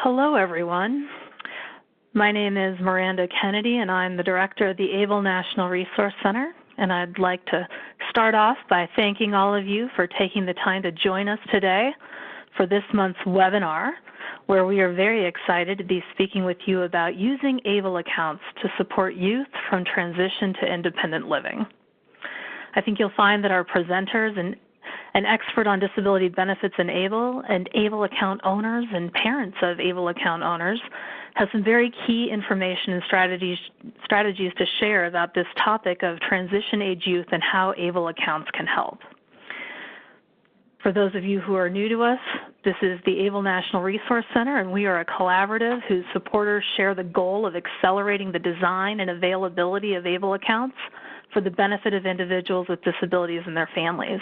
Hello, everyone. My name is Miranda Kennedy, and I'm the director of the ABLE National Resource Center. And I'd like to start off by thanking all of you for taking the time to join us today for this month's webinar, where we are very excited to be speaking with you about using ABLE accounts to support youth from transition to independent living. I think you'll find that our presenters and an expert on disability benefits in ABLE and ABLE account owners and parents of ABLE account owners have some very key information and strategies to share about this topic of transition age youth and how ABLE accounts can help. For those of you who are new to us, this is the ABLE National Resource Center, and we are a collaborative whose supporters share the goal of accelerating the design and availability of ABLE accounts for the benefit of individuals with disabilities and their families.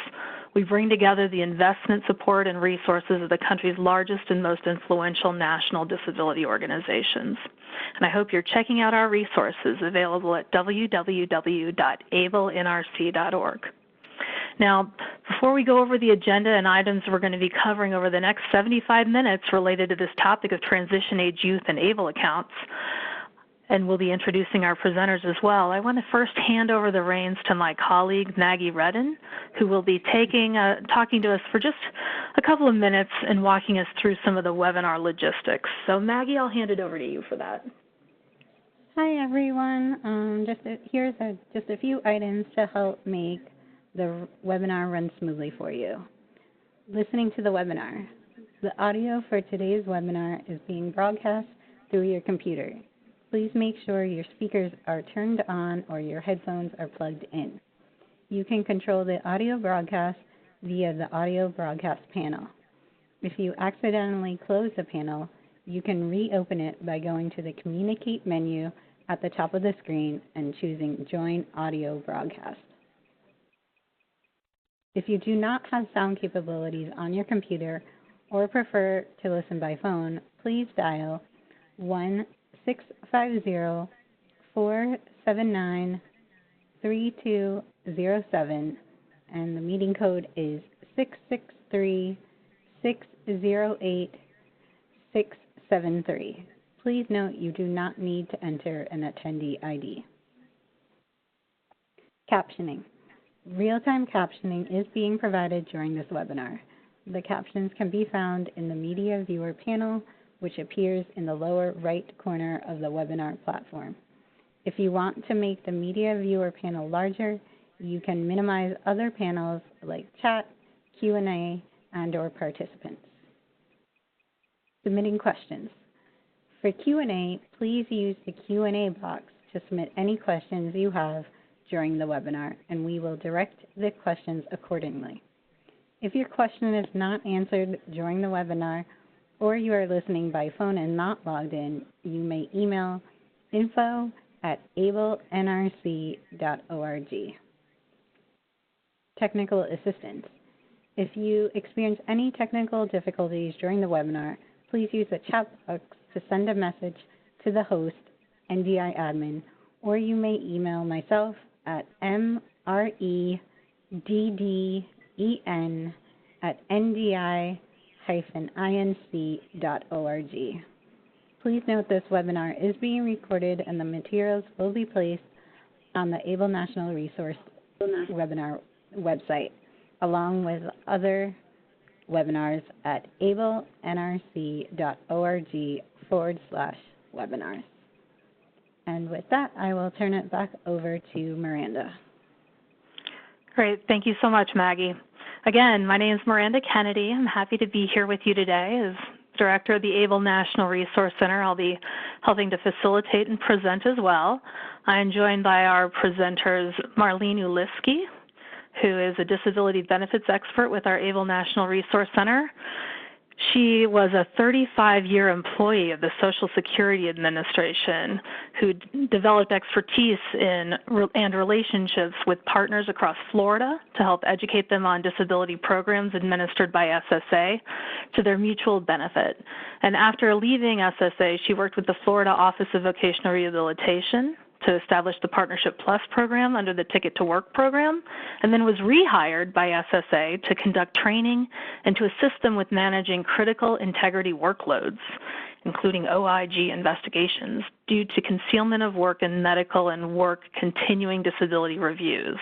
We bring together the investment support and resources of the country's largest and most influential national disability organizations. And I hope you're checking out our resources available at www.ablenrc.org. Now, before we go over the agenda and items we're going to be covering over the next 75 minutes related to this topic of transition age youth and ABLE accounts, and we'll be introducing our presenters as well, I want to first hand over the reins to my colleague, Maggie Redden, who will be talking to us for just a couple of minutes and walking us through some of the webinar logistics. So Maggie, I'll hand it over to you for that. Hi, everyone. Here's just a few items to help make the webinar run smoothly for you. Listening to the webinar. The audio for today's webinar is being broadcast through your computer. Please make sure your speakers are turned on or your headphones are plugged in. You can control the audio broadcast via the audio broadcast panel. If you accidentally close the panel, you can reopen it by going to the Communicate menu at the top of the screen and choosing Join Audio Broadcast. If you do not have sound capabilities on your computer or prefer to listen by phone, please dial 1-650-479-3207, and the meeting code is 663-608-673. Please note you do not need to enter an attendee ID. Captioning. Real-time captioning is being provided during this webinar. The captions can be found in the Media Viewer panel, which appears in the lower right corner of the webinar platform. If you want to make the Media Viewer panel larger, you can minimize other panels like chat, Q&A, and/or participants. Submitting questions. For Q&A, please use the Q&A box to submit any questions you have during the webinar, and we will direct the questions accordingly. If your question is not answered during the webinar, or you are listening by phone and not logged in, you may email info@ablenrc.org. Technical assistance. If you experience any technical difficulties during the webinar, please use the chat box to send a message to the host, NDI admin, or you may email myself at mredden@ndi-inc.org. Please note this webinar is being recorded and the materials will be placed on the ABLE National Resource webinar website, along with other webinars at ablenrc.org/webinars. And with that, I will turn it back over to Miranda. Great. Thank you so much, Maggie. Again, my name is Miranda Kennedy. I'm happy to be here with you today as Director of the ABLE National Resource Center. I'll be helping to facilitate and present as well. I'm joined by our presenters, Marlene Uliski, who is a disability benefits expert with our ABLE National Resource Center. She was a 35-year employee of the Social Security Administration who developed expertise in and relationships with partners across Florida to help educate them on disability programs administered by SSA to their mutual benefit. And after leaving SSA, she worked with the Florida Office of Vocational Rehabilitation to establish the Partnership Plus program under the Ticket to Work program, and then was rehired by SSA to conduct training and to assist them with managing critical integrity workloads. including OIG investigations, due to concealment of work and medical and work continuing disability reviews.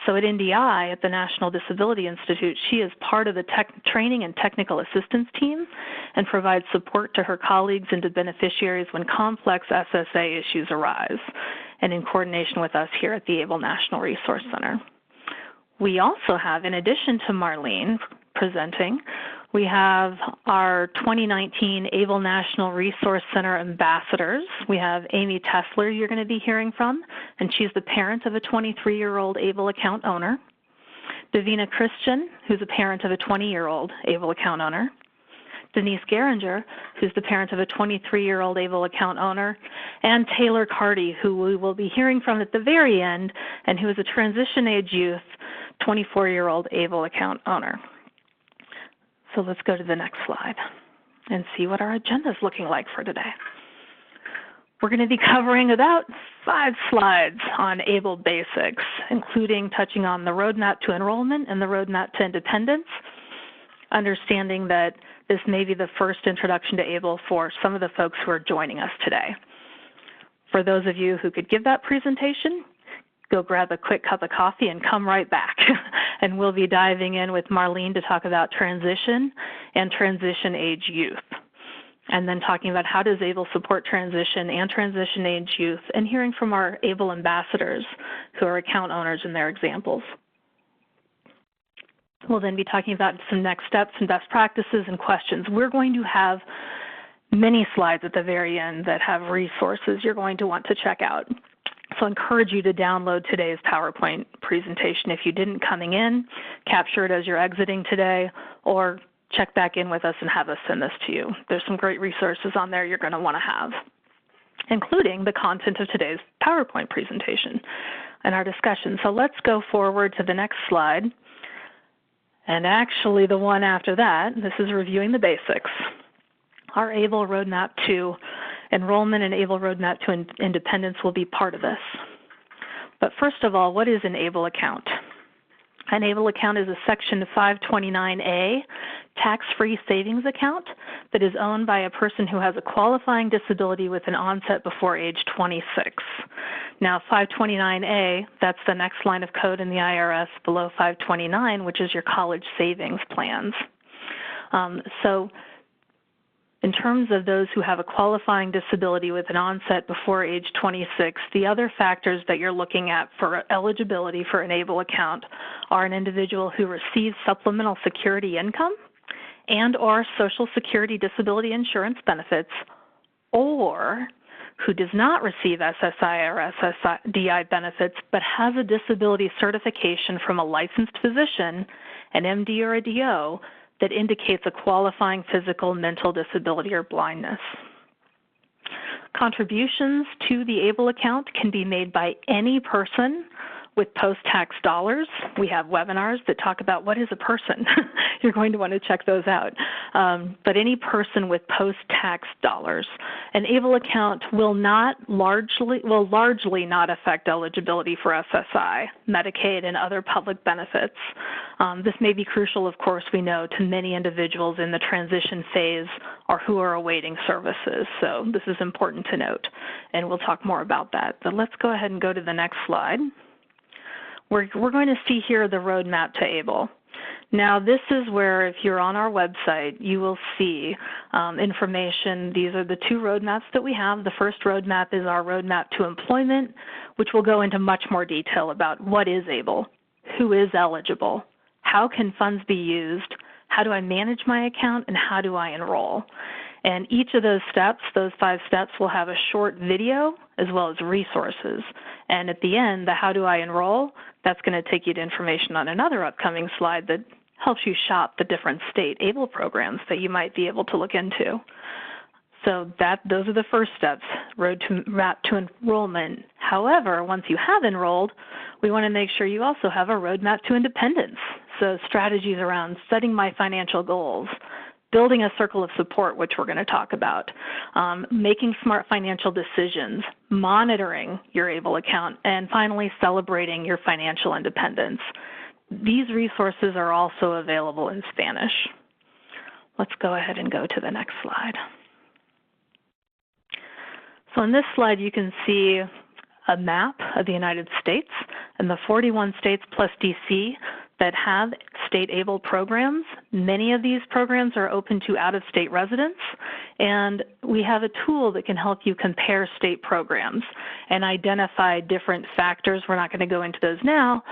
So at NDI, at the National Disability Institute, she is part of the training and technical assistance team and provides support to her colleagues and to beneficiaries when complex SSA issues arise, and in coordination with us here at the ABLE National Resource Center. We also have, in addition to Marlene presenting, we have our 2019 ABLE National Resource Center ambassadors. We have Amy Tessler you're going to be hearing from, and she's the parent of a 23-year-old ABLE account owner. Davina Christian, who's a parent of a 20-year-old ABLE account owner. Denise Geringer, who's the parent of a 23-year-old ABLE account owner. And Taylor Carty, who we will be hearing from at the very end, and who is a transition-age youth, 24-year-old ABLE account owner. So let's go to the next slide and see what our agenda is looking like for today. We're going to be covering about 5 slides on ABLE basics, including touching on the roadmap to enrollment and the roadmap to independence, understanding that this may be the first introduction to ABLE for some of the folks who are joining us today. For those of you who could give that presentation, go grab a quick cup of coffee and come right back. And we'll be diving in with Marlene to talk about transition and transition age youth. And then talking about how does ABLE support transition and transition age youth, and hearing from our ABLE ambassadors who are account owners in their examples. We'll then be talking about some next steps and best practices and questions. We're going to have many slides at the very end that have resources you're going to want to check out. So I encourage you to download today's PowerPoint presentation if you didn't coming in, capture it as you're exiting today, or check back in with us and have us send this to you. There's some great resources on there you're going to want to have, including the content of today's PowerPoint presentation and our discussion. So let's go forward to the next slide. And actually the one after that, this is reviewing the basics. Our ABLE roadmap to enrollment and ABLE roadmap to independence will be part of this. But first of all, what is an ABLE account? An ABLE account is a Section 529A tax-free savings account that is owned by a person who has a qualifying disability with an onset before age 26. Now, 529A, that's the next line of code in the IRS below 529, which is your college savings plans. So in terms of those who have a qualifying disability with an onset before age 26, the other factors that you're looking at for eligibility for an ABLE account are an individual who receives supplemental security income and or Social Security disability insurance benefits, or who does not receive SSI or SSDI benefits but has a disability certification from a licensed physician, an MD or a DO, that indicates a qualifying physical, mental disability, or blindness. Contributions to the ABLE account can be made by any person with post-tax dollars. We have webinars that talk about what is a person. You're going to want to check those out. But any person with post-tax dollars. An ABLE account will largely not affect eligibility for SSI, Medicaid, and other public benefits. This may be crucial, of course, we know, to many individuals in the transition phase or who are awaiting services. So this is important to note, and we'll talk more about that. But let's go ahead and go to the next slide. We're going to see here the roadmap to ABLE. Now, this is where, if you're on our website, you will see information. These are the 2 roadmaps that we have. The first roadmap is our roadmap to employment, which will go into much more detail about what is ABLE, who is eligible, how can funds be used, how do I manage my account, and how do I enroll. And each of those steps, those 5 steps, will have a short video as well as resources. And at the end, the how do I enroll, that's going to take you to information on another upcoming slide that helps you shop the different state ABLE programs that you might be able to look into. So those are the first steps, roadmap to enrollment. However, once you have enrolled, we want to make sure you also have a roadmap to independence. So strategies around setting my financial goals, building a circle of support, which we're going to talk about, making smart financial decisions, monitoring your ABLE account, and finally celebrating your financial independence. These resources are also available in Spanish. Let's go ahead and go to the next slide. So in this slide, you can see a map of the United States and the 41 states plus DC that have state ABLE programs. Many of these programs are open to out-of-state residents, and we have a tool that can help you compare state programs and identify different factors. We're not going to go into those now,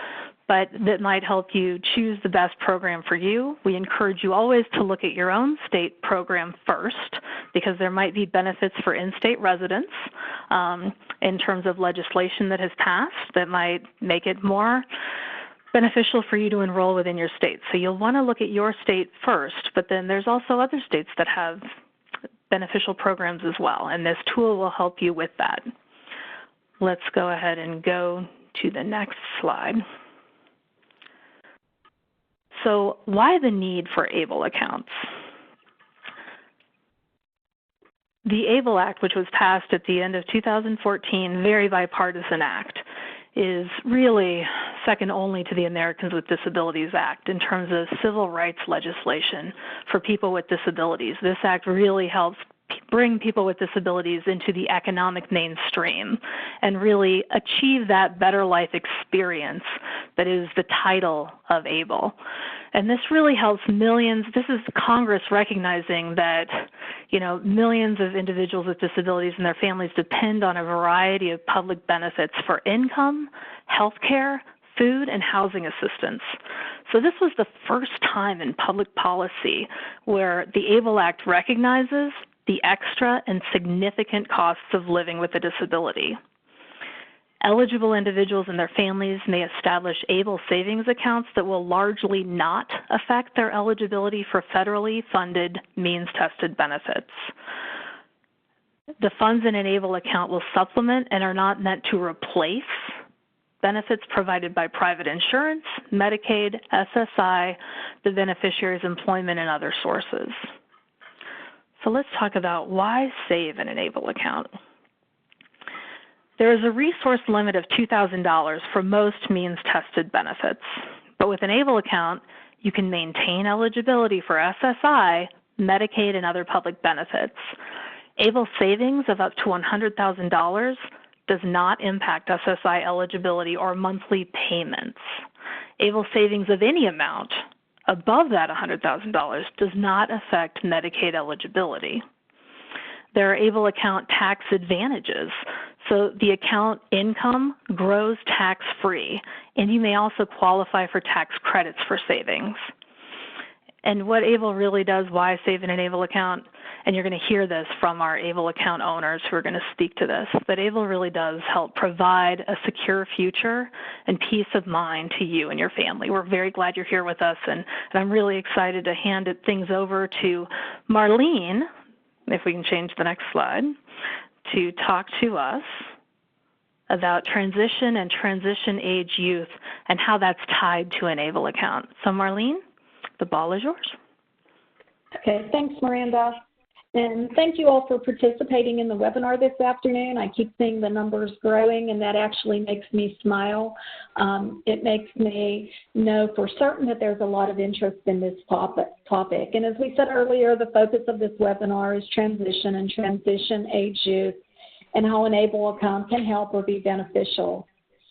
but that might help you choose the best program for you. We encourage you always to look at your own state program first, because there might be benefits for in-state residents in terms of legislation that has passed that might make it more beneficial for you to enroll within your state. So you'll want to look at your state first, but then there's also other states that have beneficial programs as well, and this tool will help you with that. Let's go ahead and go to the next slide. So why the need for ABLE accounts? The ABLE Act, which was passed at the end of 2014, very bipartisan act, is really second only to the Americans with Disabilities Act in terms of civil rights legislation for people with disabilities. This act really helps bring people with disabilities into the economic mainstream and really achieve that better life experience that is the title of ABLE. And this really helps millions. This is Congress recognizing that, millions of individuals with disabilities and their families depend on a variety of public benefits for income, health care, food, and housing assistance. So this was the first time in public policy where the ABLE Act recognizes the extra and significant costs of living with a disability. Eligible individuals and their families may establish ABLE savings accounts that will largely not affect their eligibility for federally funded means-tested benefits. The funds in an ABLE account will supplement and are not meant to replace benefits provided by private insurance, Medicaid, SSI, the beneficiary's employment, and other sources. So let's talk about why save in an ABLE account. There is a resource limit of $2,000 for most means-tested benefits, but with an ABLE account, you can maintain eligibility for SSI, Medicaid, and other public benefits. ABLE savings of up to $100,000 does not impact SSI eligibility or monthly payments. ABLE savings of any amount above that $100,000 does not affect Medicaid eligibility. There are ABLE account tax advantages. So the account income grows tax-free, and you may also qualify for tax credits for savings. And what ABLE really does, why save in an ABLE account, and you're going to hear this from our ABLE account owners who are going to speak to this, but ABLE really does help provide a secure future and peace of mind to you and your family. We're very glad you're here with us, and I'm really excited to hand things over to Marlene, if we can change the next slide, to talk to us about transition and transition age youth and how that's tied to an ABLE account. So Marlene, the ball is yours. Okay, thanks, Miranda. And thank you all for participating in the webinar this afternoon. I keep seeing the numbers growing, and that actually makes me smile. It makes me know for certain that there's a lot of interest in this topic. And as we said earlier, the focus of this webinar is transition and transition age youth and how an ABLE account can help or be beneficial.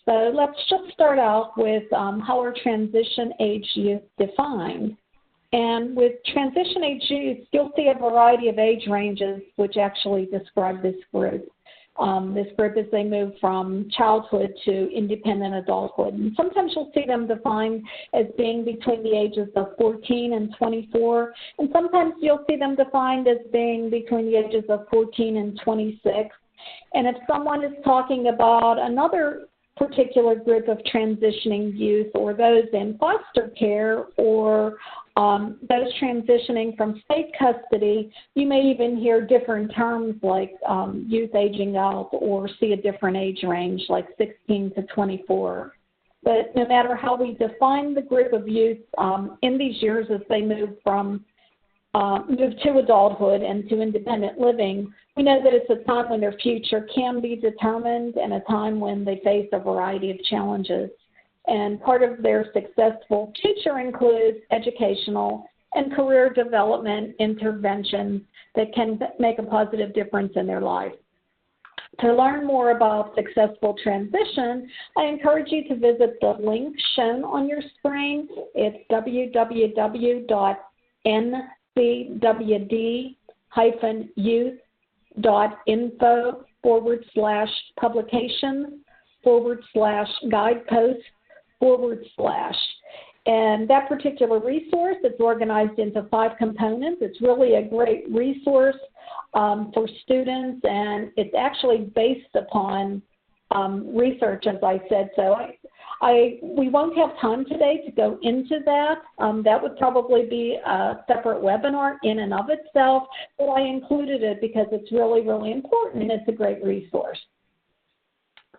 So let's just start out with how are transition age youth defined. And with transition age youth, you'll see a variety of age ranges which actually describe this group. This group as they move from childhood to independent adulthood. And sometimes you'll see them defined as being between the ages of 14 and 24. And sometimes you'll see them defined as being between the ages of 14 and 26. And if someone is talking about another particular group of transitioning youth, or those in foster care, or those transitioning from state custody, you may even hear different terms like youth aging out, or see a different age range like 16 to 24. But no matter how we define the group of youth in these years as they move to adulthood and to independent living, we know that it's a time when their future can be determined and a time when they face a variety of challenges. And part of their successful future includes educational and career development interventions that can make a positive difference in their life. To learn more about successful transition, I encourage you to visit the link shown on your screen. It's www.ncwd-youth.info/publications/guideposts/. And that particular resource, it's organized into 5 components. It's really a great resource for students, and it's actually based upon research, as I said. So we won't have time today to go into that. That would probably be a separate webinar in and of itself, but I included it because it's really, really important, and it's a great resource.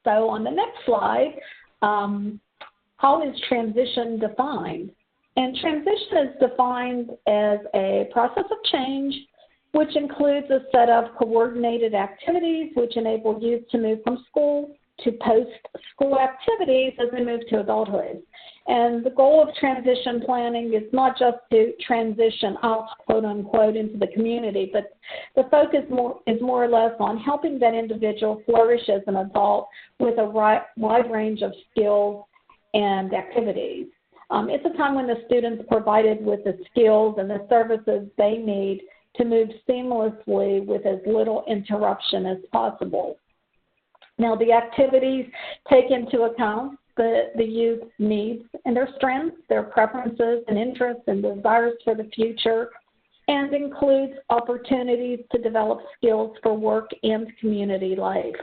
So on the next slide, how is transition defined? And transition is defined as a process of change which includes a set of coordinated activities which enable youth to move from school to post-school activities as they move to adulthood. And the goal of transition planning is not just to transition out, quote unquote, into the community, but the focus is more or less on helping that individual flourish as an adult with a wide range of skills and activities. It's a time when the students are provided with the skills and the services they need to move seamlessly with as little interruption as possible. Now, the activities take into account the youth's needs and their strengths, their preferences and interests and desires for the future, and includes opportunities to develop skills for work and community life.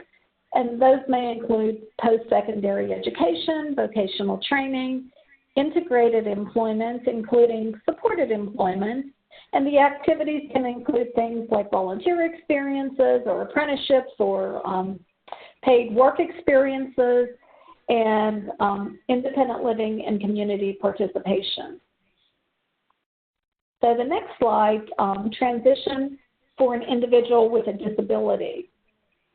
And those may include post-secondary education, vocational training, integrated employment, including supported employment, and the activities can include things like volunteer experiences or apprenticeships or paid work experiences and independent living and community participation. So the next slide, transition for an individual with a disability.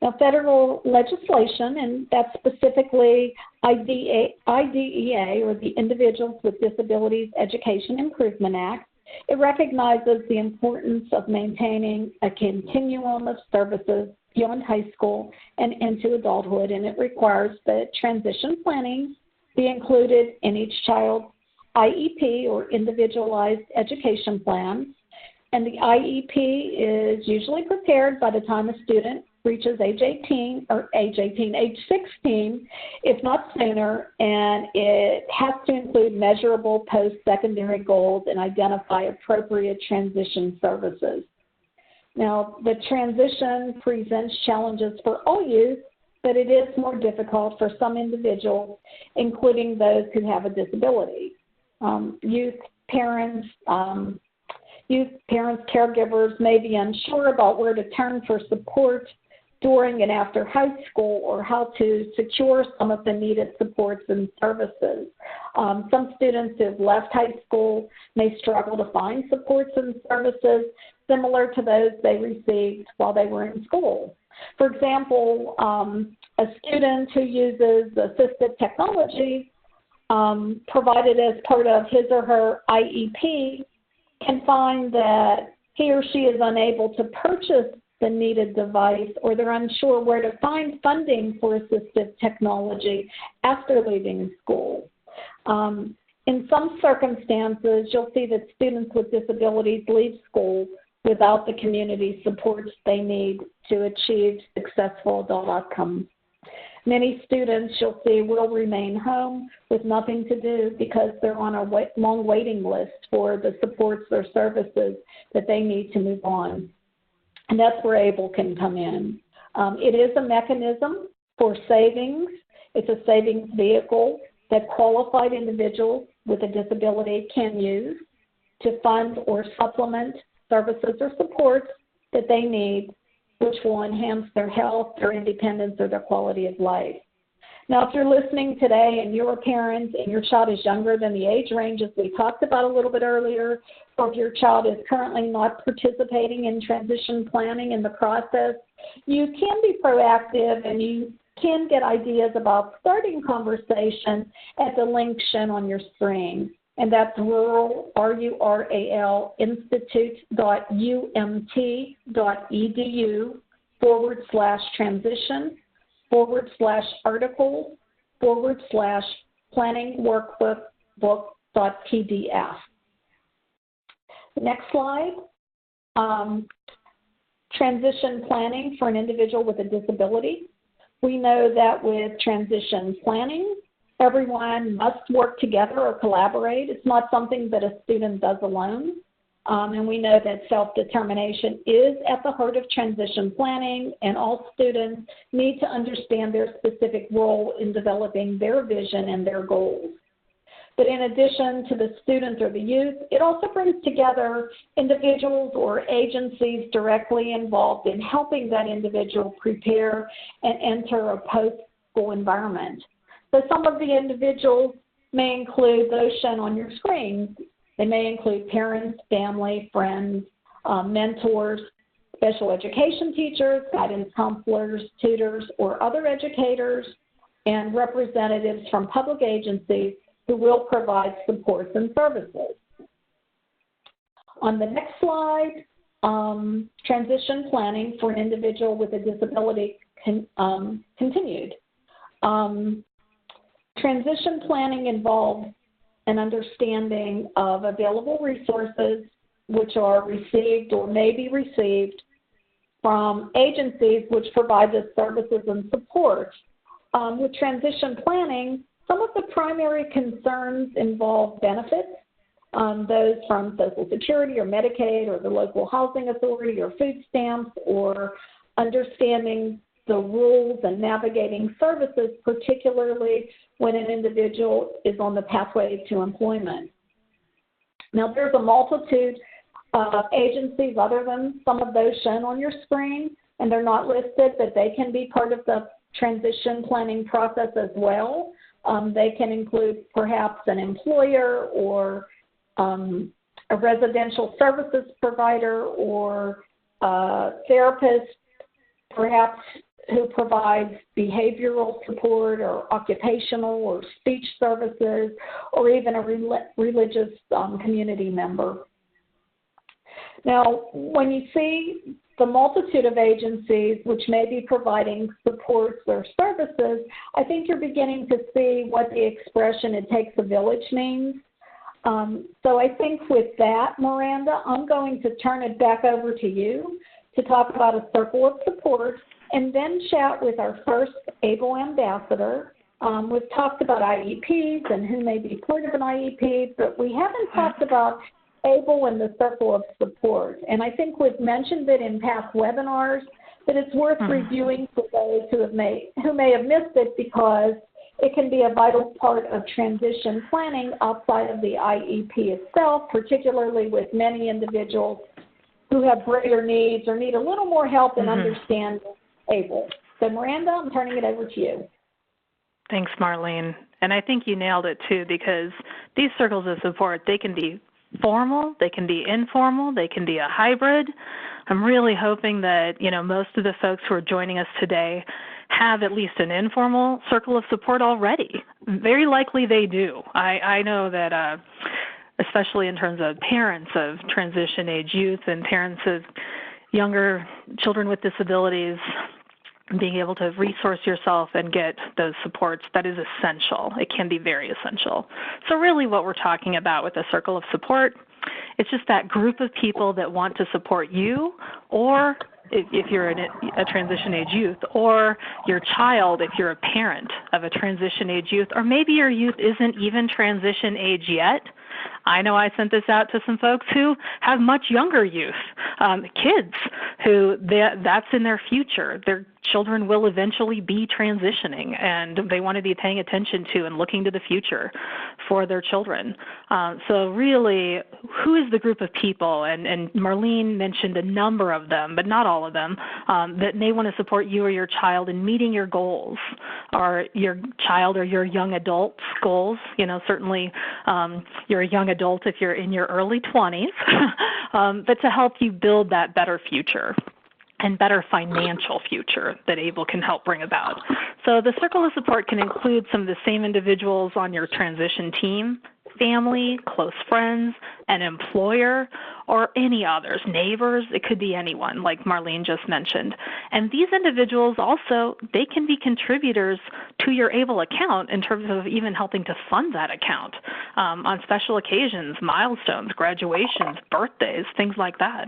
Now, federal legislation, and that's specifically IDEA, or the Individuals with Disabilities Education Improvement Act, it recognizes the importance of maintaining a continuum of services beyond high school and into adulthood, and it requires that transition planning be included in each child's IEP, or Individualized Education Plan. And the IEP is usually prepared by the time a student reaches age 16, if not sooner, and it has to include measurable post-secondary goals and identify appropriate transition services. Now, the transition presents challenges for all youth, but it is more difficult for some individuals, including those who have a disability. Youth parents, caregivers may be unsure about where to turn for support during and after high school, or how to secure some of the needed supports and services. Some students who have left high school may struggle to find supports and services similar to those they received while they were in school. For example, a student who uses assistive technology provided as part of his or her IEP can find that he or she is unable to purchase the needed device, or they're unsure where to find funding for assistive technology after leaving school. In some circumstances, you'll see that students with disabilities leave school without the community supports they need to achieve successful adult outcomes. Many students, you'll see, will remain home with nothing to do because they're on a long waiting list for the supports or services that they need to move on. And that's where ABLE can come in. It is a mechanism for savings. It's a savings vehicle that qualified individuals with a disability can use to fund or supplement services or supports that they need, which will enhance their health, their independence, or their quality of life. Now, if you're listening today and you're a parent and your child is younger than the age ranges we talked about a little bit earlier, or if your child is currently not participating in transition planning in the process, you can be proactive and you can get ideas about starting conversation at the link shown on your screen. And that's rural, RURAL, institute.umt.edu /transition/articles/planning-workbook.pdf. Next slide. Transition planning for an individual with a disability. We know that with transition planning, everyone must work together or collaborate. It's not something that a student does alone. And we know that self-determination is at the heart of transition planning, and all students need to understand their specific role in developing their vision and their goals. But in addition to the student or the youth, it also brings together individuals or agencies directly involved in helping that individual prepare and enter a post-school environment. So some of the individuals may include those shown on your screen. They may include parents, family, friends, mentors, special education teachers, guidance counselors, tutors, or other educators, and representatives from public agencies who will provide supports and services. On the next slide, transition planning for an individual with a disability continued. Transition planning involves an understanding of available resources which are received or may be received from agencies which provide the services and support. With transition planning, some of the primary concerns involve benefits, those from Social Security or Medicaid or the local housing authority or food stamps, or understanding the rules and navigating services, particularly when an individual is on the pathway to employment. Now, there's a multitude of agencies other than some of those shown on your screen, and they're not listed, but they can be part of the transition planning process as well. They can include perhaps an employer or a residential services provider or a therapist, perhaps who provides behavioral support or occupational or speech services, or even a religious community member. Now, when you see the multitude of agencies which may be providing supports or services, I think you're beginning to see what the expression "it takes a village" means. So I think with that, Miranda, I'm going to turn it back over to you to talk about a circle of support and then chat with our first ABLE ambassador. We've talked about IEPs and who may be part of an IEP, but we haven't talked about ABLE and the circle of support. And I think we've mentioned it in past webinars, but it's worth reviewing for those who may have missed it, because it can be a vital part of transition planning outside of the IEP itself, particularly with many individuals who have greater needs or need a little more help in understanding ABLE. So Miranda, I'm turning it over to you. Thanks, Marlene. And I think you nailed it too, because these circles of support, they can be formal, they can be informal, they can be a hybrid. I'm really hoping that, most of the folks who are joining us today have at least an informal circle of support already. Very likely they do. I know that especially in terms of parents of transition age youth and parents of younger children with disabilities, being able to resource yourself and get those supports, that is essential. It can be very essential. So really what we're talking about with a circle of support, it's just that group of people that want to support you, or if you're a transition age youth, or your child if you're a parent of a transition age youth, or maybe your youth isn't even transition age yet. I know I sent this out to some folks who have much younger youth, kids who that's in their future. Their children will eventually be transitioning, and they want to be paying attention to and looking to the future for their children. So really, who is the group of people, and Marlene mentioned a number of them, but not all of them, that may want to support you or your child in meeting your goals, or your child or your young adult's goals. Certainly you're a young adult if you're in your early 20s, but to help you build that better future and better financial future that ABLE can help bring about. So the circle of support can include some of the same individuals on your transition team, family, close friends, an employer, or any others, neighbors. It could be anyone, like Marlene just mentioned. And these individuals also, they can be contributors to your ABLE account in terms of even helping to fund that account on special occasions, milestones, graduations, birthdays, things like that.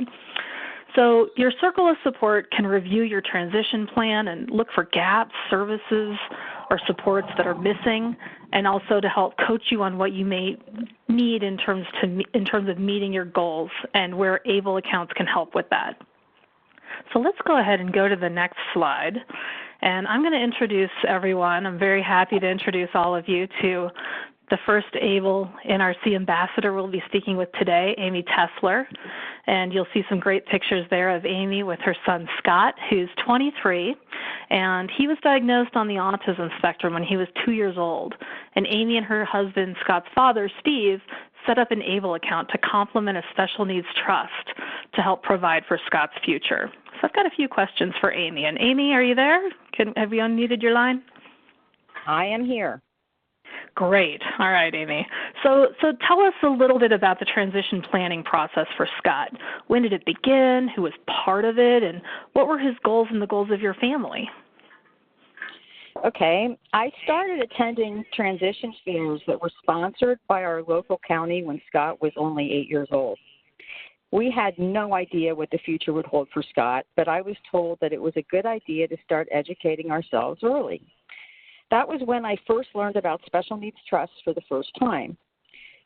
So your circle of support can review your transition plan and look for gaps, services, or supports that are missing, and also to help coach you on what you may need in terms of meeting your goals and where ABLE accounts can help with that. So let's go ahead and go to the next slide. And I'm going to introduce everyone. I'm very happy to introduce all of you to the first ABLE NRC ambassador we'll be speaking with today, Amy Tesler. And you'll see some great pictures there of Amy with her son Scott, who's 23. And he was diagnosed on the autism spectrum when he was 2 years old. And Amy and her husband, Scott's father, Steve, set up an ABLE account to complement a special needs trust to help provide for Scott's future. So I've got a few questions for Amy. And Amy, are you there? Have you unmuted your line? I am here. Great. All right, Amy. So tell us a little bit about the transition planning process for Scott. When did it begin? Who was part of it? And what were his goals and the goals of your family? Okay. I started attending transition fairs that were sponsored by our local county when Scott was only 8 years old. We had no idea what the future would hold for Scott, but I was told that it was a good idea to start educating ourselves early. That was when I first learned about special needs trusts for the first time.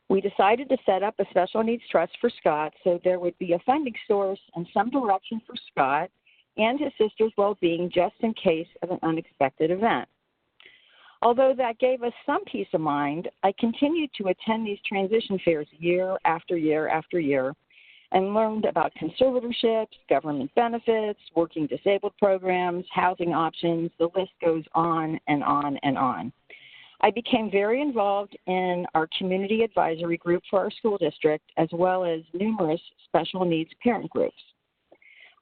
We decided to set up a special needs trust for Scott so there would be a funding source and some direction for Scott and his sister's well-being just in case of an unexpected event. Although that gave us some peace of mind, I continued to attend these transition fairs year after year after year and learned about conservatorships, government benefits, working disabled programs, housing options. The list goes on and on and on. I became very involved in our community advisory group for our school district, as well as numerous special needs parent groups.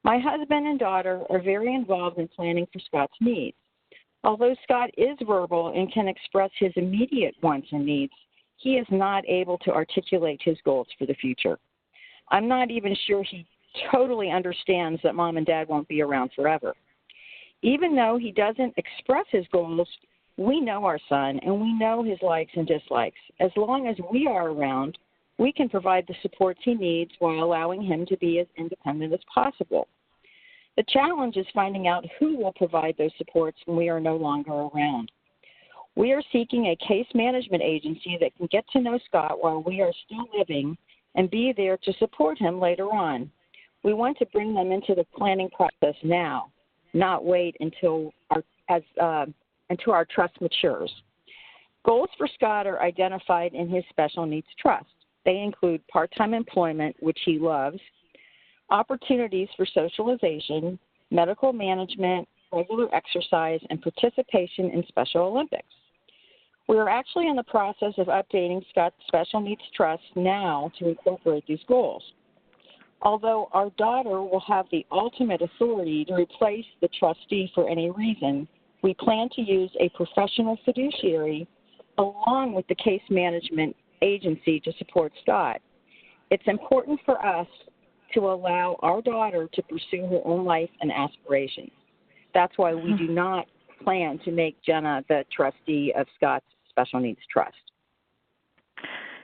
My husband and daughter are very involved in planning for Scott's needs. Although Scott is verbal and can express his immediate wants and needs, he is not able to articulate his goals for the future. I'm not even sure he totally understands that Mom and Dad won't be around forever. Even though he doesn't express his goals, we know our son and we know his likes and dislikes. As long as we are around, we can provide the supports he needs while allowing him to be as independent as possible. The challenge is finding out who will provide those supports when we are no longer around. We are seeking a case management agency that can get to know Scott while we are still living and be there to support him later on. We want to bring them into the planning process now, not wait until our trust matures. Goals for Scott are identified in his special needs trust. They include part-time employment, which he loves, opportunities for socialization, medical management, regular exercise, and participation in Special Olympics. We are actually in the process of updating Scott's Special Needs Trust now to incorporate these goals. Although our daughter will have the ultimate authority to replace the trustee for any reason, we plan to use a professional fiduciary along with the case management agency to support Scott. It's important for us to allow our daughter to pursue her own life and aspirations. That's why we do not plan to make Jenna the trustee of Scott's Special Needs Trust.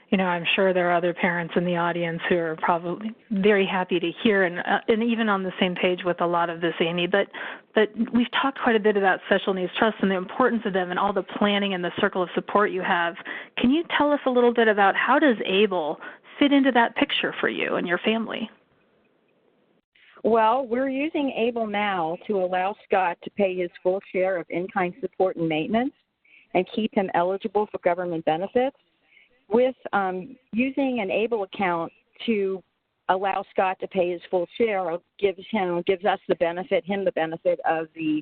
You know, I'm sure there are other parents in the audience who are probably very happy to hear and even on the same page with a lot of this, Amy. But we've talked quite a bit about special needs trusts and the importance of them and all the planning and the circle of support you have. Can you tell us a little bit about how does ABLE fit into that picture for you and your family? Well, we're using ABLE now to allow Scott to pay his full share of in-kind support and maintenance and keep him eligible for government benefits. With using an ABLE account to allow Scott to pay his full share gives us the benefit, him the benefit of the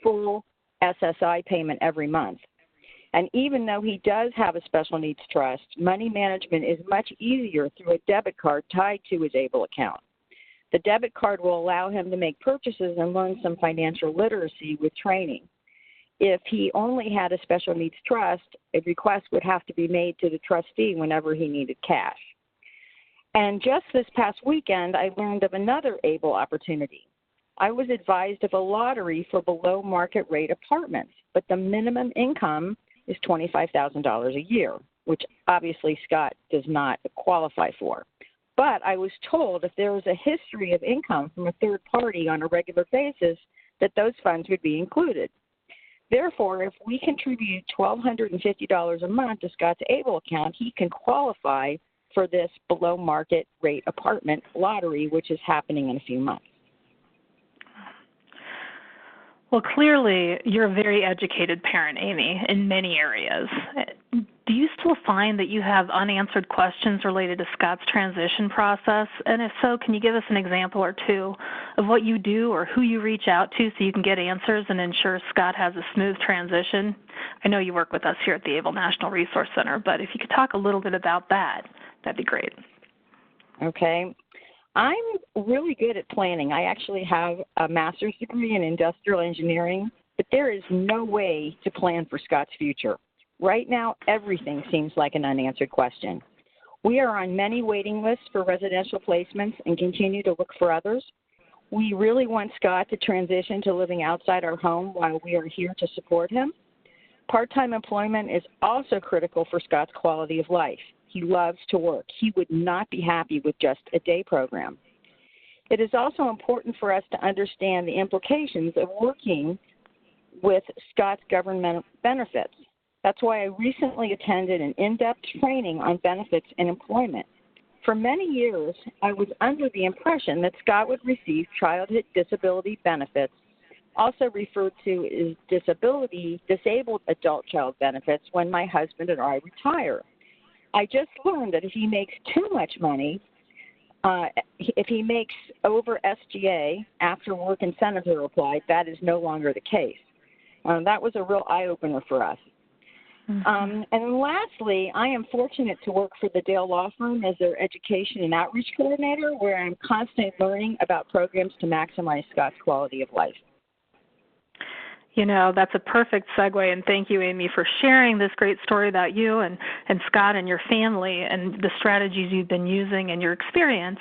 full SSI payment every month. And even though he does have a special needs trust, money management is much easier through a debit card tied to his ABLE account. The debit card will allow him to make purchases and learn some financial literacy with training. If he only had a special needs trust, a request would have to be made to the trustee whenever he needed cash. And just this past weekend, I learned of another ABLE opportunity. I was advised of a lottery for below market rate apartments, but the minimum income is $25,000 a year, which obviously Scott does not qualify for. But I was told if there was a history of income from a third party on a regular basis, that those funds would be included. Therefore, if we contribute $1,250 a month to Scott's ABLE account, he can qualify for this below market rate apartment lottery, which is happening in a few months. Well, clearly, you're a very educated parent, Amy, in many areas. Do you still find that you have unanswered questions related to Scott's transition process? And if so, can you give us an example or two of what you do or who you reach out to so you can get answers and ensure Scott has a smooth transition? I know you work with us here at the ABLE National Resource Center, but if you could talk a little bit about that, that'd be great. Okay. I'm really good at planning. I actually have a master's degree in industrial engineering, but there is no way to plan for Scott's future. Right now, everything seems like an unanswered question. We are on many waiting lists for residential placements and continue to look for others. We really want Scott to transition to living outside our home while we are here to support him. Part-time employment is also critical for Scott's quality of life. He loves to work. He would not be happy with just a day program. It is also important for us to understand the implications of working with Scott's government benefits. That's why I recently attended an in-depth training on benefits and employment. For many years, I was under the impression that Scott would receive childhood disability benefits, also referred to as disabled adult child benefits, when my husband and I retire. I just learned that if he makes too much money, if he makes over SGA after work incentives are applied, that is no longer the case. That was a real eye-opener for us. And then lastly, I am fortunate to work for the Dale Law Firm as their education and outreach coordinator, where I'm constantly learning about programs to maximize Scott's quality of life. You know, that's a perfect segue, and thank you, Amy, for sharing this great story about you and Scott and your family and the strategies you've been using and your experience.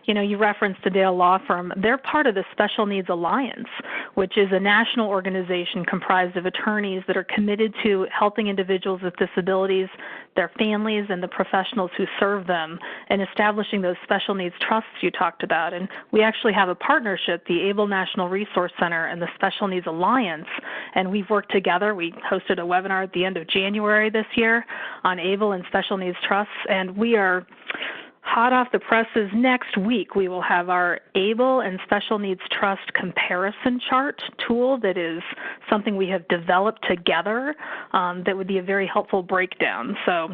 You know, you referenced the Dale Law Firm. They're part of the Special Needs Alliance, which is a national organization comprised of attorneys that are committed to helping individuals with disabilities, their families, and the professionals who serve them, and establishing those special needs trusts you talked about. And we actually have a partnership, the ABLE National Resource Center and the Special Needs Alliance, and we've worked together. We hosted a webinar at the end of January this year on ABLE and special needs trusts, and we are hot off the presses. Next week, we will have our ABLE and Special Needs Trust comparison chart tool that is something we have developed together that would be a very helpful breakdown. So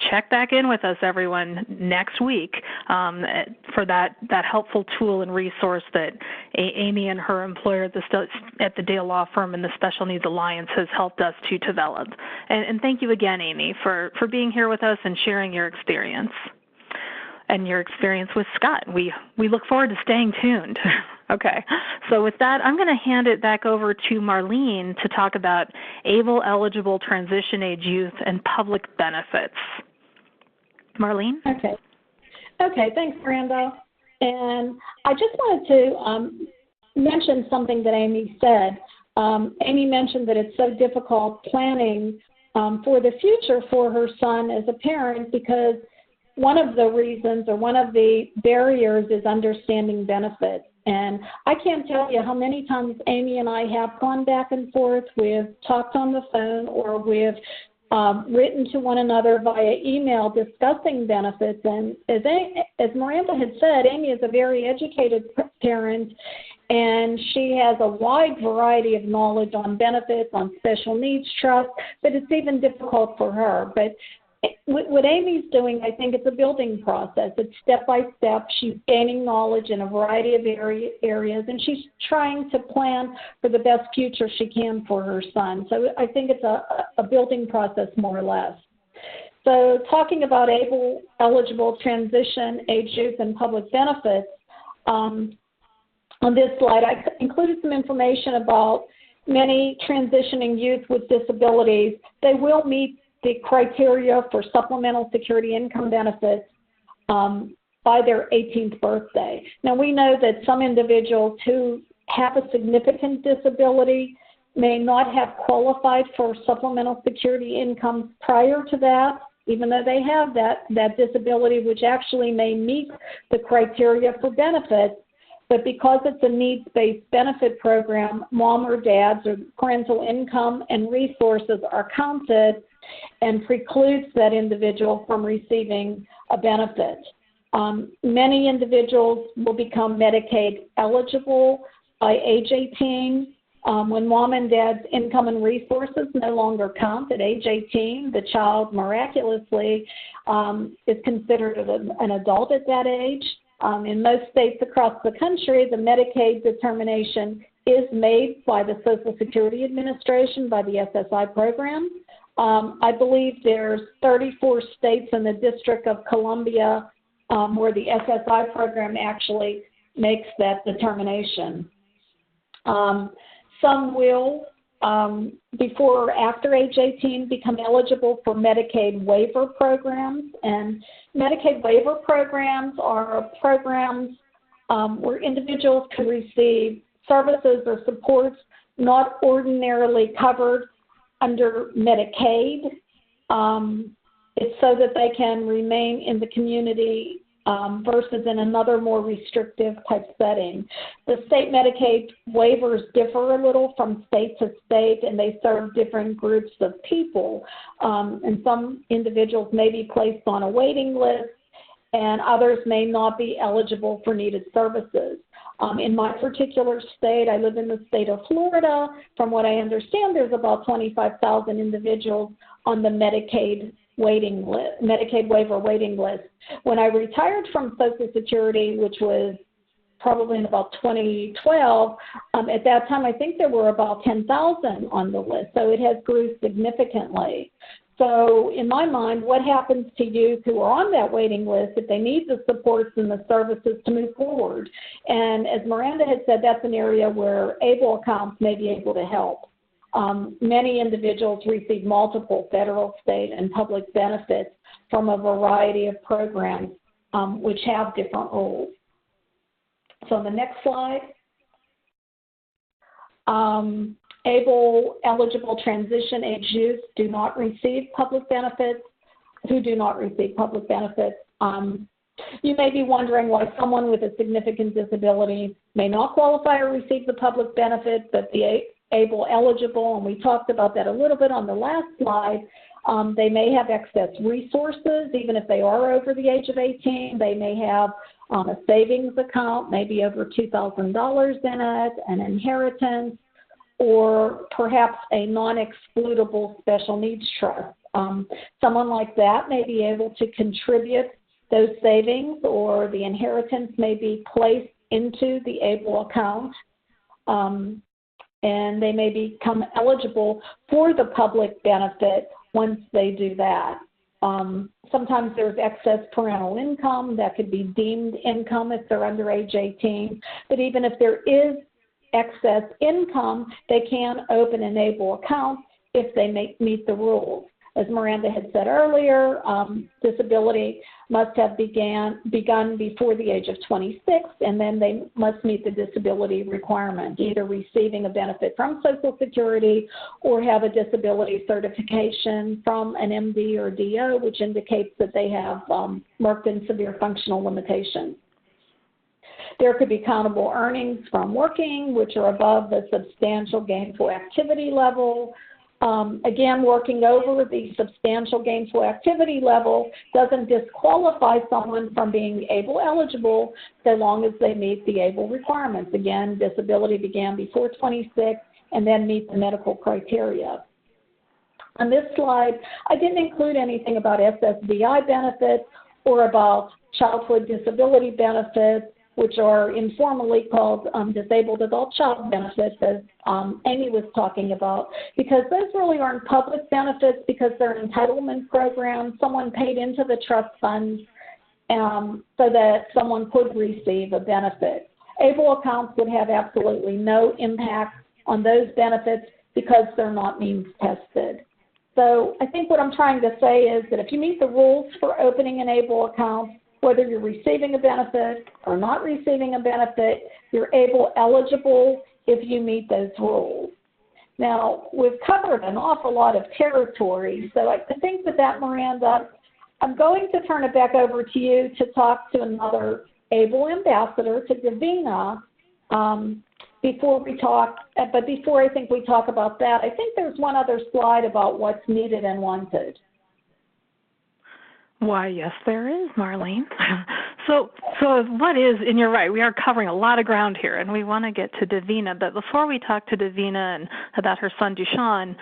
check back in with us, everyone, next week for that helpful tool and resource that Amy and her employer at the Dale Law Firm and the Special Needs Alliance has helped us to develop. And thank you again, Amy, for being here with us and sharing your experience. And your experience with Scott. We look forward to staying tuned. Okay, so with that, I'm going to hand it back over to Marlene to talk about ABLE-eligible transition-age youth and public benefits. Marlene? Okay, thanks, Miranda. And I just wanted to mention something that Amy said. Amy mentioned that it's so difficult planning for the future for her son as a parent because one of the reasons or one of the barriers is understanding benefits. And I can't tell you how many times Amy and I have gone back and forth. We've talked on the phone or we've written to one another via email discussing benefits. And as Miranda had said, Amy is a very educated parent, and she has a wide variety of knowledge on benefits, on special needs trust, but it's even difficult for her. But what Amy's doing, I think it's a building process. It's step by step. She's gaining knowledge in a variety of areas, and she's trying to plan for the best future she can for her son. So I think it's a building process, more or less. So talking about ABLE-eligible transition, age youth, and public benefits, on this slide I included some information about many transitioning youth with disabilities, they will meet the criteria for supplemental security income benefits by their 18th birthday. Now, we know that some individuals who have a significant disability may not have qualified for supplemental security income prior to that, even though they have that disability, which actually may meet the criteria for benefits. But because it's a needs-based benefit program, mom or dad's or parental income and resources are counted and precludes that individual from receiving a benefit. Many individuals will become Medicaid eligible by age 18. When mom and dad's income and resources no longer count at age 18, the child miraculously is considered an adult at that age. In most states across the country, the Medicaid determination is made by the Social Security Administration, by the SSI program. I believe there's 34 states in the District of Columbia where the SSI program actually makes that determination. Some will, before or after age 18, become eligible for Medicaid waiver programs. And Medicaid waiver programs are programs where individuals can receive services or supports not ordinarily covered under Medicaid. It's so that they can remain in the community versus in another more restrictive type setting. The state Medicaid waivers differ a little from state to state, and they serve different groups of people. And some individuals may be placed on a waiting list, and others may not be eligible for needed services. In my particular state, I live in the state of Florida. From what I understand, there's about 25,000 individuals on the Medicaid waiting list, Medicaid waiver waiting list. When I retired from Social Security, which was probably in about 2012, at that time I think there were about 10,000 on the list, so it has grew significantly. So in my mind, what happens to youth who are on that waiting list if they need the supports and the services to move forward? And as Miranda had said, that's an area where ABLE accounts may be able to help. Many individuals receive multiple federal, state, and public benefits from a variety of programs which have different rules. So on the next slide, ABLE eligible transition age youth do not receive public benefits, who do not receive public benefits. You may be wondering why someone with a significant disability may not qualify or receive the public benefit, but the ABLE eligible, and we talked about that a little bit on the last slide. They may have excess resources, even if they are over the age of 18. They may have a savings account, maybe over $2,000 in it, an inheritance, or perhaps a non-excludable special needs trust. Someone like that may be able to contribute those savings, or the inheritance may be placed into the ABLE account. And they may become eligible for the public benefit once they do that. Sometimes there's excess parental income that could be deemed income if they're under age 18. But even if there is excess income, they can open an ABLE account if they meet the rules. As Miranda had said earlier, disability must have begun before the age of 26, and then they must meet the disability requirement, either receiving a benefit from Social Security or have a disability certification from an MD or DO, which indicates that they have marked and severe functional limitations. There could be countable earnings from working, which are above the substantial gainful activity level. Again, working over the substantial gainful activity level doesn't disqualify someone from being ABLE eligible so long as they meet the ABLE requirements. Again, disability began before 26 and then meet the medical criteria. On this slide, I didn't include anything about SSDI benefits or about childhood disability benefits, which are informally called disabled adult child benefits, as Amy was talking about, because those really aren't public benefits because they're entitlement programs. Someone paid into the trust fund so that someone could receive a benefit. ABLE accounts would have absolutely no impact on those benefits because they're not means tested. So I think what I'm trying to say is that if you meet the rules for opening an ABLE account, whether you're receiving a benefit or not receiving a benefit, you're ABLE eligible if you meet those rules. Now, we've covered an awful lot of territory, so I think with that, Miranda, I'm going to turn it back over to you to talk to another ABLE ambassador, to Davina, before I think we talk about that, I think there's one other slide about what's needed and wanted. Why, yes, there is, Marlene. So what is, and you're right, we are covering a lot of ground here, and we want to get to Davina, but before we talk to Davina and about her son, Dushan,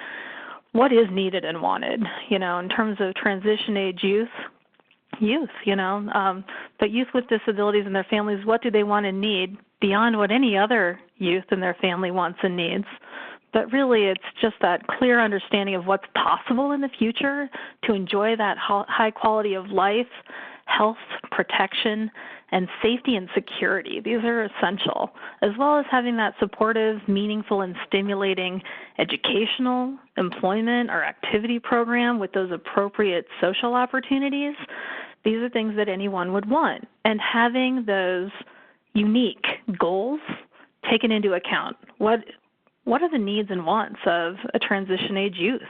what is needed and wanted, in terms of transition age youth, but youth with disabilities and their families, what do they want and need beyond what any other youth and their family wants and needs? But really, it's just that clear understanding of what's possible in the future to enjoy that high quality of life, health, protection, and safety and security. These are essential, as well as having that supportive, meaningful, and stimulating educational, employment, or activity program with those appropriate social opportunities. These are things that anyone would want. And having those unique goals taken into account. What are the needs and wants of a transition age youth?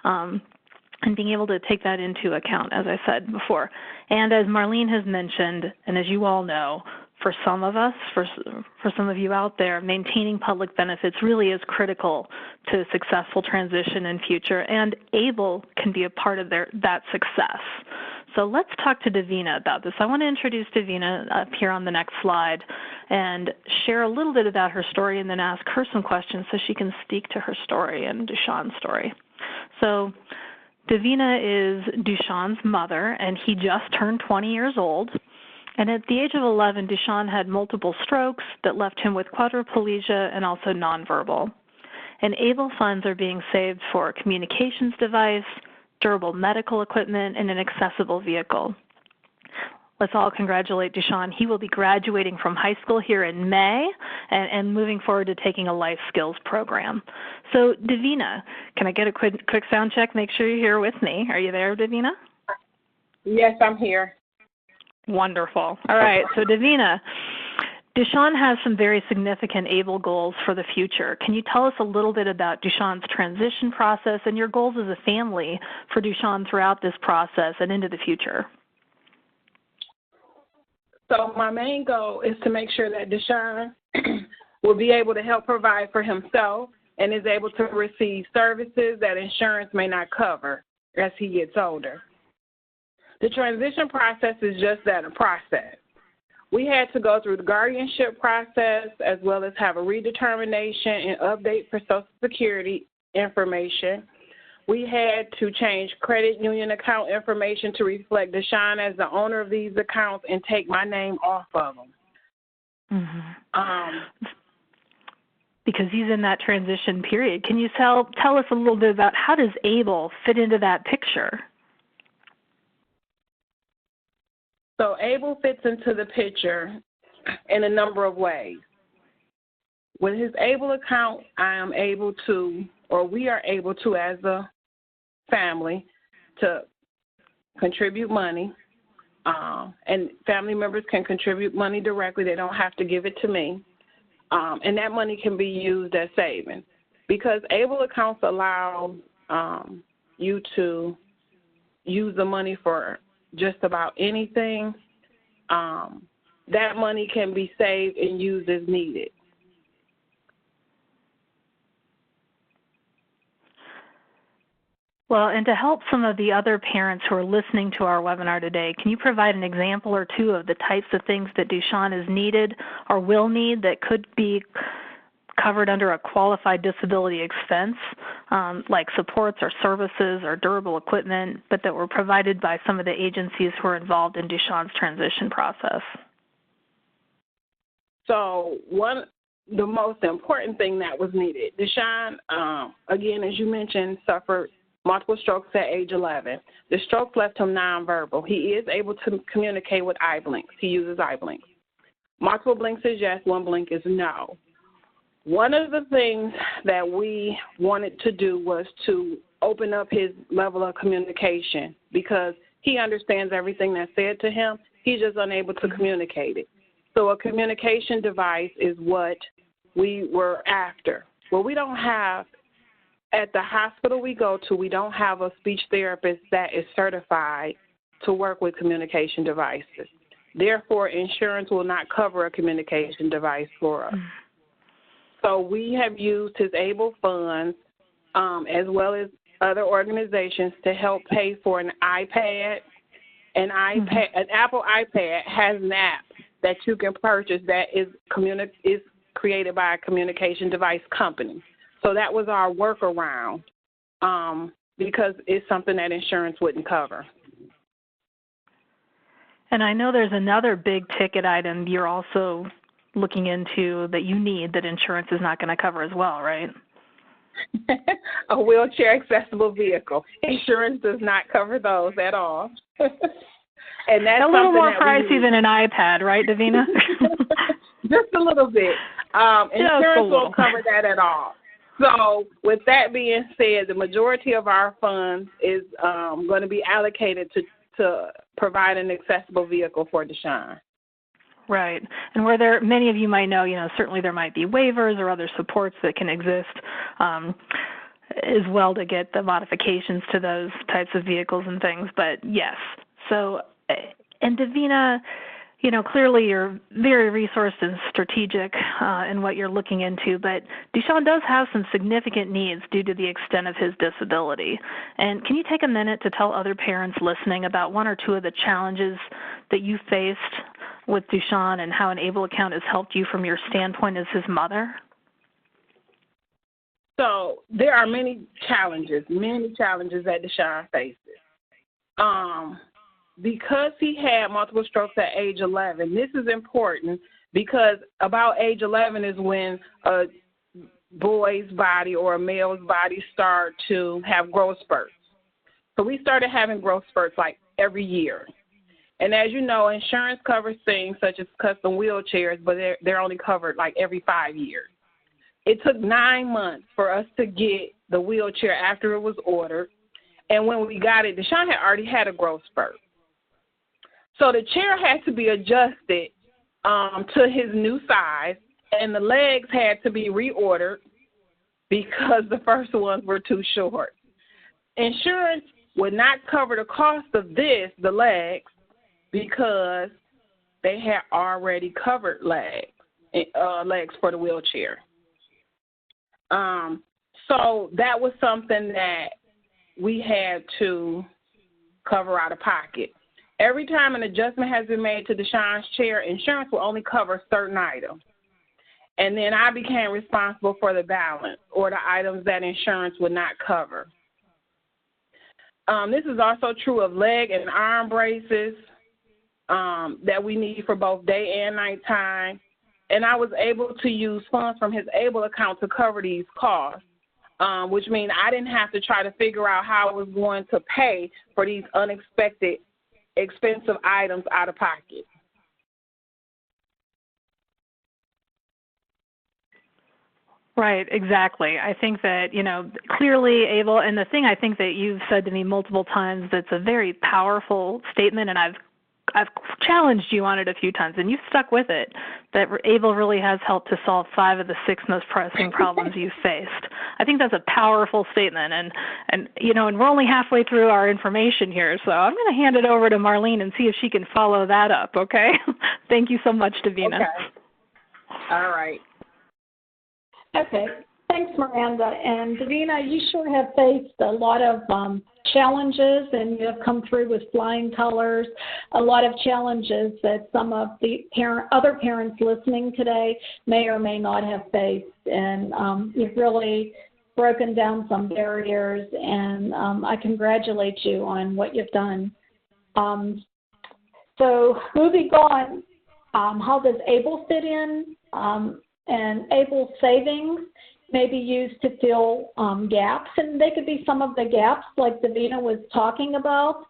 And being able to take that into account, as I said before. And as Marlene has mentioned, and as you all know, for some of us, for some of you out there, maintaining public benefits really is critical to successful transition in future, and ABLE can be a part of that success. So let's talk to Davina about this. I want to introduce Davina up here on the next slide and share a little bit about her story and then ask her some questions so she can speak to her story and Dushan's story. So Davina is Dushan's mother, and he just turned 20 years old. And at the age of 11, Dushan had multiple strokes that left him with quadriplegia and also nonverbal. And ABLE funds are being saved for a communications device, durable medical equipment, and an accessible vehicle. Let's all congratulate Dushan. He will be graduating from high school here in May and moving forward to taking a life skills program. So, Davina, can I get a quick sound check? Make sure you're here with me. Are you there, Davina? Yes, I'm here. Wonderful. All right. So, Davina, Dushan has some very significant ABLE goals for the future. Can you tell us a little bit about Dushan's transition process and your goals as a family for Dushan throughout this process and into the future? So my main goal is to make sure that Dushan will be able to help provide for himself and is able to receive services that insurance may not cover as he gets older. The transition process is just that, a process. We had to go through the guardianship process as well as have a redetermination and update for Social Security information. We had to change credit union account information to reflect Dushan as the owner of these accounts and take my name off of them. Mm-hmm. Because he's in that transition period. Can you tell us a little bit about how does ABLE fit into that picture? So ABLE fits into the picture in a number of ways. With his ABLE account, I am able to, or we are able to as a family, to contribute money, and family members can contribute money directly. They don't have to give it to me, and that money can be used as savings. Because ABLE accounts allow you to use the money for just about anything, that money can be saved and used as needed. Well, and to help some of the other parents who are listening to our webinar today, can you provide an example or two of the types of things that Dushan is needed or will need that could be covered under a qualified disability expense, like supports or services or durable equipment, but that were provided by some of the agencies who are involved in Dushan's transition process? So the most important thing that was needed, Dushan, again, as you mentioned, suffered multiple strokes at age 11. The stroke left him nonverbal. He is able to communicate with eye blinks. He uses eye blinks. Multiple blinks is yes, one blink is no. One of the things that we wanted to do was to open up his level of communication because he understands everything that's said to him. He's just unable to communicate it. So a communication device is what we were after. Well, we don't have, at the hospital we go to, we don't have a speech therapist that is certified to work with communication devices. Therefore, insurance will not cover a communication device for us. So we have used his ABLE funds as well as other organizations to help pay for an iPad. An Apple iPad has an app that you can purchase that is created by a communication device company. So that was our workaround because it's something that insurance wouldn't cover. And I know there's another big ticket item you're also looking into that you need that insurance is not going to cover as well, right? A wheelchair accessible vehicle. Insurance does not cover those at all. And that's a little more pricey than an iPad, right, Davina? Just a little bit. Insurance won't cover that at all. So with that being said, the majority of our funds is going to be allocated to provide an accessible vehicle for Deshaun. Right. And where there, many of you might know, certainly there might be waivers or other supports that can exist as well to get the modifications to those types of vehicles and things. But yes. So, and Davina, clearly you're very resourced and strategic in what you're looking into, but Deshaun does have some significant needs due to the extent of his disability. And can you take a minute to tell other parents listening about one or two of the challenges that you faced with Deshaun and how an ABLE account has helped you from your standpoint as his mother? So there are many challenges that Deshaun faces. Because he had multiple strokes at age 11, this is important because about age 11 is when a boy's body or a male's body start to have growth spurts. So we started having growth spurts like every year. And as you know, insurance covers things such as custom wheelchairs, but they're only covered like every 5 years. It took 9 months for us to get the wheelchair after it was ordered. And when we got it, Deshaun had already had a growth spurt. So the chair had to be adjusted to his new size, and the legs had to be reordered because the first ones were too short. Insurance would not cover the cost of the legs, because they had already covered legs for the wheelchair. So that was something that we had to cover out of pocket. Every time an adjustment has been made to Deshaun's chair, insurance will only cover certain items. And then I became responsible for the balance or the items that insurance would not cover. This is also true of leg and arm braces that we need for both day and night time. And I was able to use funds from his ABLE account to cover these costs, which means I didn't have to try to figure out how I was going to pay for these unexpected expensive items out of pocket. Right, exactly. I think that, clearly ABLE, and the thing I think that you've said to me multiple times that's a very powerful statement, and I've challenged you on it a few times, and you've stuck with it, that ABLE really has helped to solve 5 of the 6 most pressing problems you've faced. I think that's a powerful statement, and we're only halfway through our information here, so I'm going to hand it over to Marlene and see if she can follow that up, okay? Thank you so much, Davina. Okay. All right. Okay. Thanks, Miranda. And Davina, you sure have faced a lot of challenges, and you have come through with flying colors, a lot of challenges that some of the other parents listening today may or may not have faced. And you've really broken down some barriers, and I congratulate you on what you've done. So moving on, how does ABLE fit in? And ABLE savings may be used to fill gaps, and they could be some of the gaps like Davina was talking about,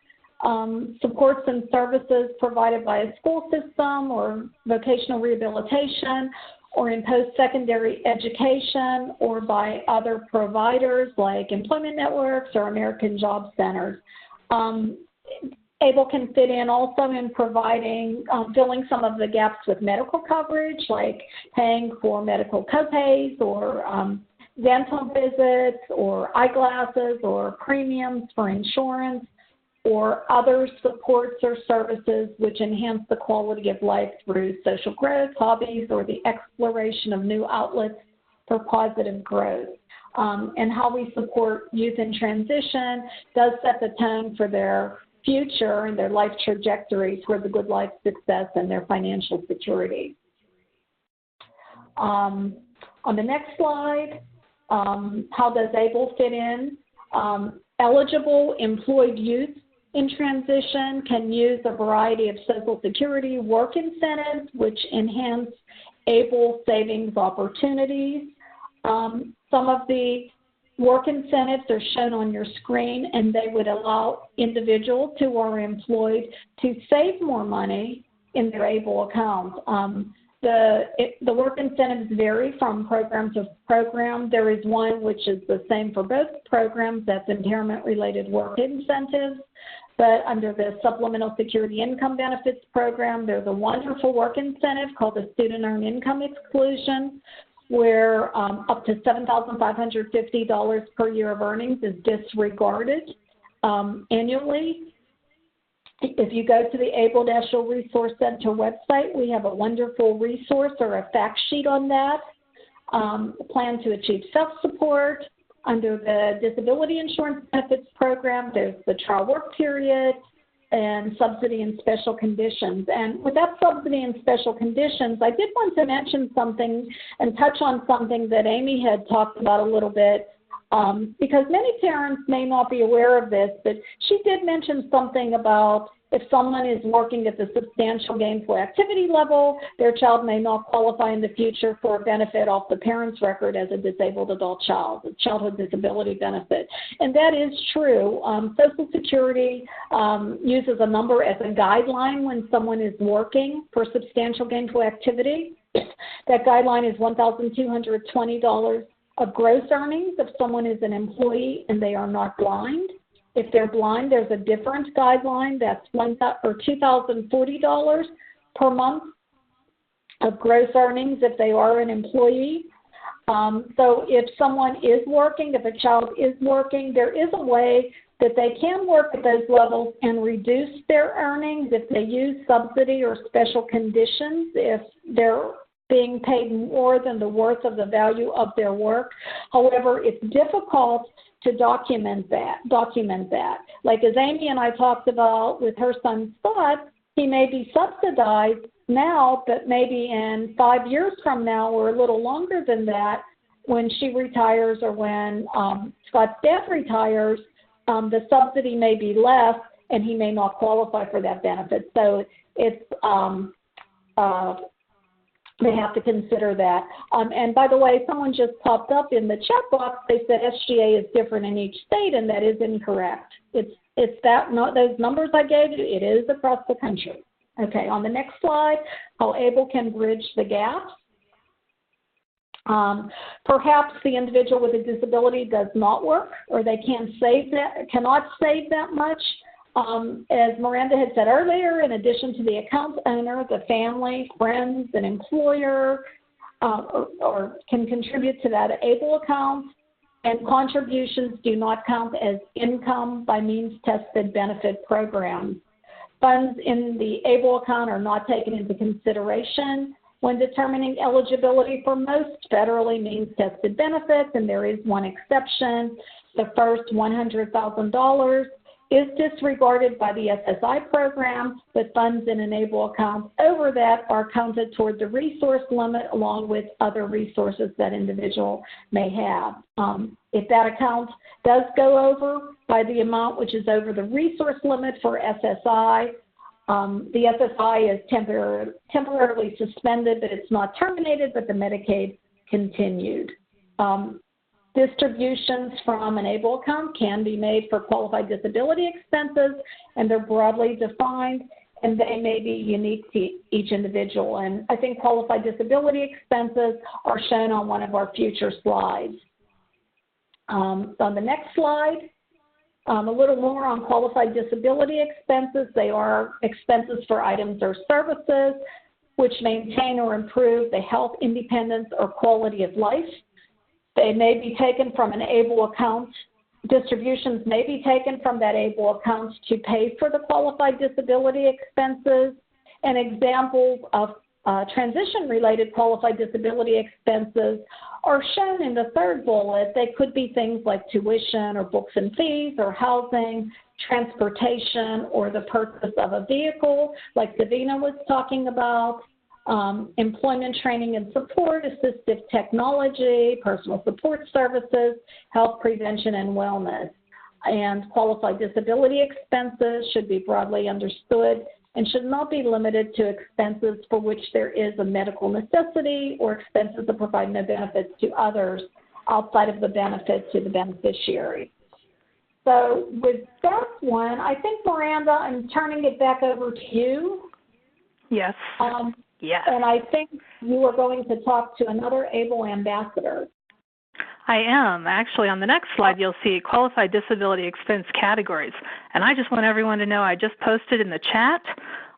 supports and services provided by a school system or vocational rehabilitation, or in post-secondary education, or by other providers like employment networks or American Job Centers. ABLE can fit in also in providing, filling some of the gaps with medical coverage, like paying for medical copays or dental visits or eyeglasses or premiums for insurance, or other supports or services which enhance the quality of life through social growth, hobbies, or the exploration of new outlets for positive growth. And how we support youth in transition does set the tone for their future and their life trajectory toward the good life success and their financial security. On the next slide, how does ABLE fit in? Eligible employed youth in transition can use a variety of Social Security work incentives which enhance ABLE savings opportunities. Some of the work incentives are shown on your screen, and they would allow individuals who are employed to save more money in their ABLE account. The work incentives vary from program to program. There is one which is the same for both programs, that's impairment-related work incentives. But under the Supplemental Security Income Benefits Program, there's a wonderful work incentive called the Student Earned Income Exclusion, where up to $7,550 per year of earnings is disregarded annually. If you go to the ABLE National Resource Center website, we have a wonderful resource or a fact sheet on that. Plan to achieve self-support. Under the Disability Insurance Benefits Program, there's the trial work period and subsidy and special conditions. And with that subsidy and special conditions, I did want to mention something and touch on something that Amy had talked about a little bit, because many parents may not be aware of this, but she did mention something about if someone is working at the substantial gainful activity level, their child may not qualify in the future for a benefit off the parent's record as a disabled adult child, a childhood disability benefit. And that is true. Social Security uses a number as a guideline when someone is working for substantial gainful activity. That guideline is $1,220 of gross earnings if someone is an employee and they are not blind. If they're blind, there's a different guideline that's $2,040 per month of gross earnings if they are an employee. So if someone is working, if a child is working, there is a way that they can work at those levels and reduce their earnings if they use subsidy or special conditions, if they're being paid more than the worth of the value of their work. However, it's difficult to document that. Like as Amy and I talked about with her son Scott, he may be subsidized now, but maybe in 5 years from now or a little longer than that, when she retires or when Scott's dad retires, the subsidy may be less and he may not qualify for that benefit. So it's they have to consider that. And by the way, someone just popped up in the chat box. They said SGA is different in each state, and that is incorrect. It's that, not those numbers I gave you. It is across the country. Okay, on the next slide, how ABLE can bridge the gaps. Perhaps the individual with a disability does not work, or they cannot save that much. As Miranda had said earlier, in addition to the account owner, the family, friends, and employer or can contribute to that ABLE account, and contributions do not count as income by means-tested benefit programs. Funds in the ABLE account are not taken into consideration when determining eligibility for most federally means-tested benefits, and there is one exception. The first $100,000 is disregarded by the SSI program, but funds in an ABLE account over that are counted toward the resource limit along with other resources that individual may have. If that account does go over by the amount which is over the resource limit for SSI, the SSI is temporarily suspended, but it's not terminated, but the Medicaid continued. Distributions from an ABLE account can be made for qualified disability expenses, and they're broadly defined. and they may be unique to each individual. And I think qualified disability expenses are shown on one of our future slides. On the next slide, a little more on qualified disability expenses. They are expenses for items or services which maintain or improve the health, independence, or quality of life. They may be taken from an ABLE account. Distributions may be taken from that ABLE account to pay for the qualified disability expenses. And examples of transition-related qualified disability expenses are shown in the third bullet. They could be things like tuition or books and fees or housing, transportation, or the purchase of a vehicle, like Davina was talking about, employment training and support, assistive technology, personal support services, health prevention and wellness. And qualified disability expenses should be broadly understood and should not be limited to expenses for which there is a medical necessity or expenses that provide no benefits to others outside of the benefit to the beneficiary. So with that one, I think, Miranda, I'm turning it back over to you. Yes. Yes. And I think you are going to talk to another ABLE ambassador. I am. Actually, on the next slide, you'll see qualified disability expense categories. And I just want everyone to know I just posted in the chat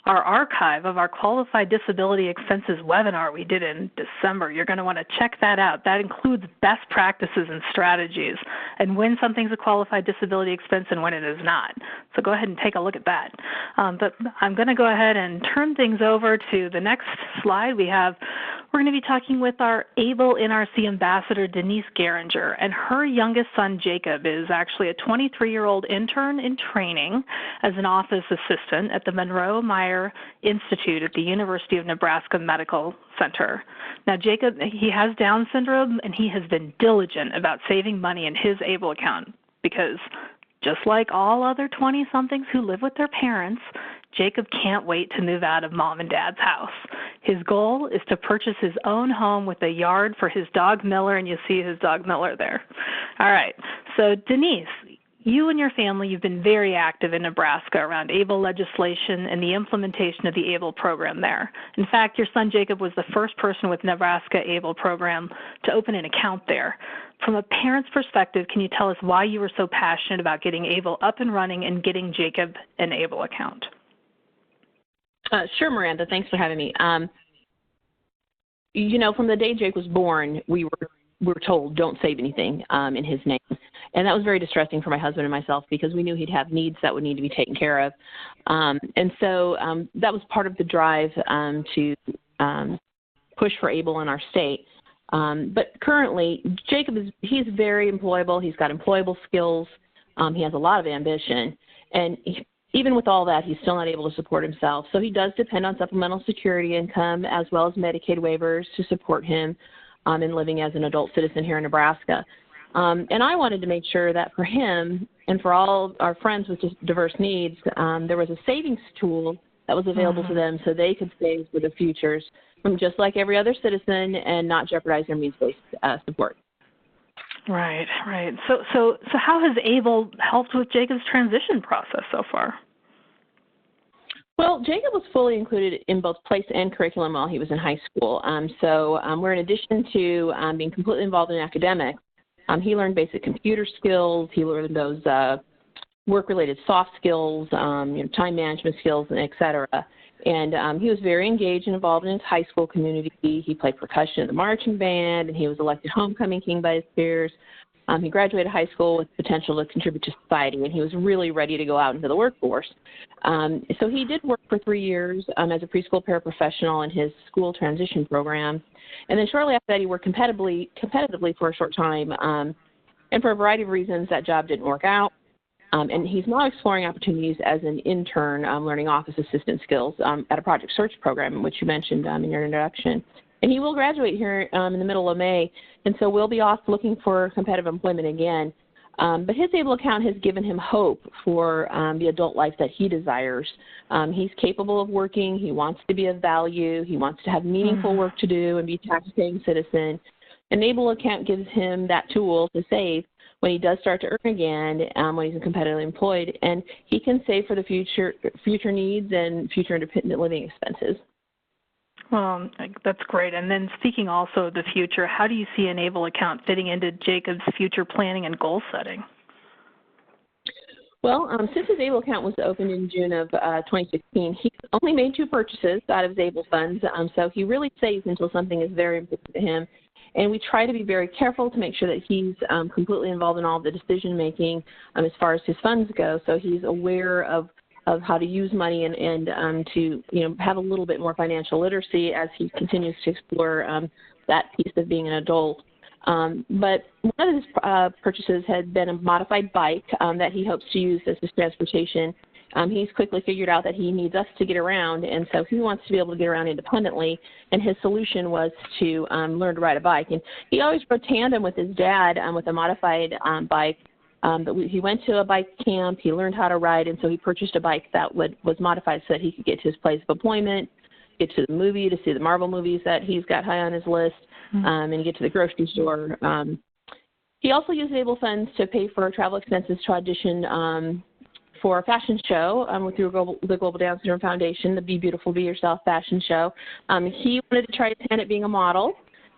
our archive of our qualified disability expenses webinar we did in December. You're going to want to check that out. That includes best practices and strategies and when something's a qualified disability expense and when it is not. So go ahead and take a look at that. But I'm going to go ahead and turn things over to the next slide. We're going to be talking with our ABLE NRC ambassador, Denise Geringer, and her youngest son, Jacob, is actually a 23-year-old intern in training as an office assistant at the Monroe Meyer Institute at the University of Nebraska Medical Center. Now, Jacob, he has Down syndrome, and he has been diligent about saving money in his ABLE account because just like all other 20-somethings who live with their parents, Jacob can't wait to move out of mom and dad's house. His goal is to purchase his own home with a yard for his dog Miller, and you see his dog Miller there. All right, so Denise, you and your family, you've been very active in Nebraska around ABLE legislation and the implementation of the ABLE program there. In fact, your son Jacob was the first person with Nebraska ABLE program to open an account there. From a parent's perspective, can you tell us why you were so passionate about getting ABLE up and running and getting Jacob an ABLE account? Sure, Miranda. Thanks for having me. You know, from the day Jake was born, we were told don't save anything in his name. And that was very distressing for my husband and myself because we knew he'd have needs that would need to be taken care of. And so that was part of the drive to push for ABLE in our state. But currently, Jacob he's very employable. He's got employable skills. He has a lot of ambition. And even with all that, he's still not able to support himself. So he does depend on supplemental security income as well as Medicaid waivers to support him in living as an adult citizen here in Nebraska. And I wanted to make sure that for him and for all our friends with diverse needs, there was a savings tool that was available to them so they could save for the futures from just like every other citizen and not jeopardize their means-based support. Right, right. So how has ABLE helped with Jacob's transition process so far? Well, Jacob was fully included in both place and curriculum while he was in high school. So we're in addition to being completely involved in academics, he learned basic computer skills. He learned those work-related soft skills, time management skills, et cetera. And he was very engaged and involved in his high school community. He played percussion in the marching band, and he was elected homecoming king by his peers. He graduated high school with potential to contribute to society, and he was really ready to go out into the workforce. So he did work for 3 years as a preschool paraprofessional in his school transition program. And then shortly after that, he worked competitively for a short time. And for a variety of reasons, that job didn't work out. And he's now exploring opportunities as an intern, learning office assistant skills at a project search program, which you mentioned in your introduction. And he will graduate here in the middle of May, and so we'll be off looking for competitive employment again. But his ABLE account has given him hope for the adult life that he desires. He's capable of working. He wants to be of value. He wants to have meaningful work to do and be a tax-paying citizen. An ABLE account gives him that tool to save when he does start to earn again, when he's competitively employed, and he can save for the future needs and future independent living expenses. Well, that's great. And then speaking also of the future, how do you see an ABLE account fitting into Jacob's future planning and goal setting? Well, since his ABLE account was opened in June of 2016, he's only made 2 purchases out of his ABLE funds, so he really saves until something is very important to him. And we try to be very careful to make sure that he's completely involved in all the decision making as far as his funds go, so he's aware of how to use money and to have a little bit more financial literacy as he continues to explore that piece of being an adult. But one of his purchases had been a modified bike that he hopes to use as his transportation. He's quickly figured out that he needs us to get around, and so he wants to be able to get around independently, and his solution was to learn to ride a bike. And he always rode tandem with his dad with a modified bike, but he went to a bike camp, he learned how to ride, and so he purchased a bike that was modified so that he could get to his place of employment, get to the movie, to see the Marvel movies that he's got high on his list, and get to the grocery store. He also used ABLE funds to pay for travel expenses to audition for a fashion show through the Global Down Syndrome Foundation, the Be Beautiful, Be Yourself fashion show. He wanted to try his hand at being a model,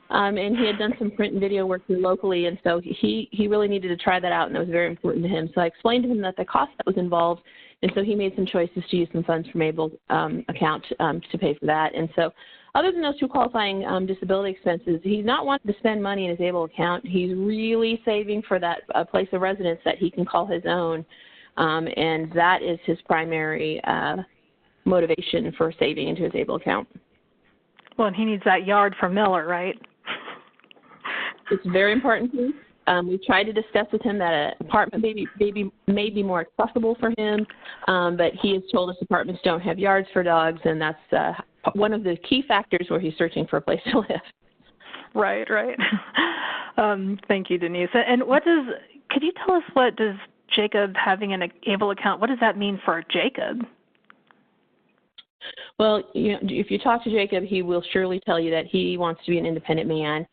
and he had done some print and video work here locally, and so he really needed to try that out, and that was very important to him. So I explained to him that the cost that was involved, and so he made some choices to use some funds from ABLE account to pay for that. And so other than those 2 qualifying disability expenses, he's not wanting to spend money in his ABLE account. He's really saving for that place of residence that he can call his own, and that is his primary motivation for saving into his ABLE account. Well, and he needs that yard for Miller, right? It's very important to him. We've tried to discuss with him that an apartment may be more accessible for him, but he has told us apartments don't have yards for dogs, and that's one of the key factors where he's searching for a place to live. Right. Thank you, Denise. And could you tell us what does Jacob having an ABLE account, what does that mean for Jacob? Well, if you talk to Jacob, he will surely tell you that he wants to be an independent man.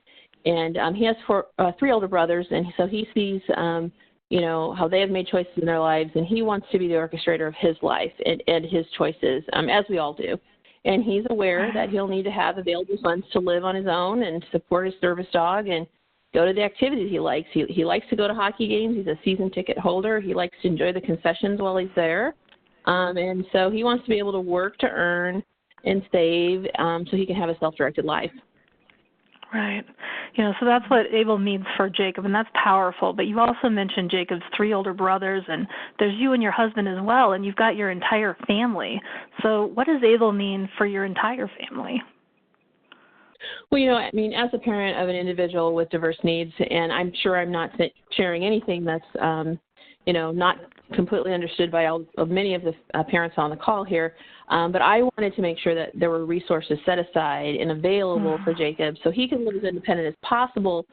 And he has 3 older brothers, and so he sees, how they have made choices in their lives, and he wants to be the orchestrator of his life and his choices, as we all do. And he's aware that he'll need to have available funds to live on his own and support his service dog and go to the activities he likes. He likes to go to hockey games. He's a season ticket holder. He likes to enjoy the concessions while he's there. And so he wants to be able to work to earn and save so he can have a self-directed life. Right. So that's what ABLE means for Jacob, and that's powerful. But you also mentioned Jacob's 3 older brothers, and there's you and your husband as well, and you've got your entire family. So what does ABLE mean for your entire family? Well, as a parent of an individual with diverse needs, and I'm sure I'm not sharing anything that's, not completely understood by many of the parents on the call here, but I wanted to make sure that there were resources set aside and available for Jacob so he can live as independent as possible,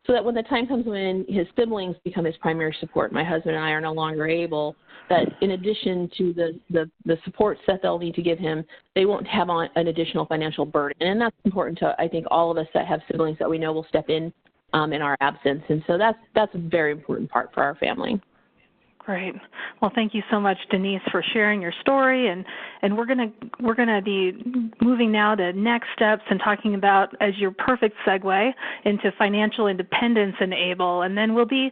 so that when the time comes when his siblings become his primary support, my husband and I are no longer able, that in addition to the supports that they'll need to give him, they won't have an additional financial burden. And that's important to, I think, all of us that have siblings that we know will step in our absence. And so that's a very important part for our family. Great. Well, thank you so much, Denise, for sharing your story, and we're gonna be moving now to next steps and talking about, as your perfect segue, into financial independence in ABLE, and then we'll be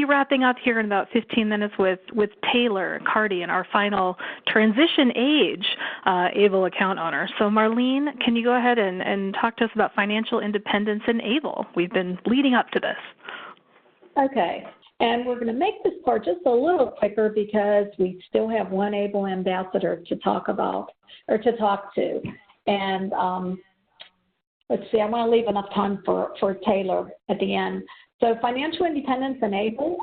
wrapping up here in about 15 minutes with Taylor Cardy and our final transition age ABLE account owner. So, Marlene, can you go ahead and talk to us about financial independence in ABLE? We've been leading up to this. Okay. And we're going to make this part just a little quicker because we still have one ABLE ambassador to talk to. And let's see, I want to leave enough time for Taylor at the end. So financial independence in ABLE,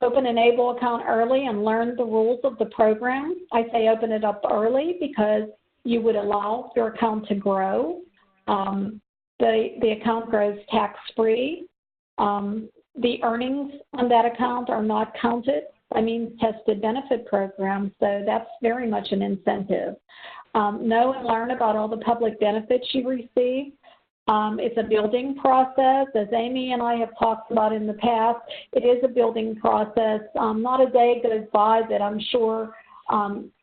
open an ABLE account early and learn the rules of the program. I say open it up early because you would allow your account to grow. The account grows tax-free. The earnings on that account are not counted. Tested benefit programs, so that's very much an incentive. Know and learn about all the public benefits you receive. It's a building process. As Amy and I have talked about in the past, it is a building process. Not a day goes by that I'm sure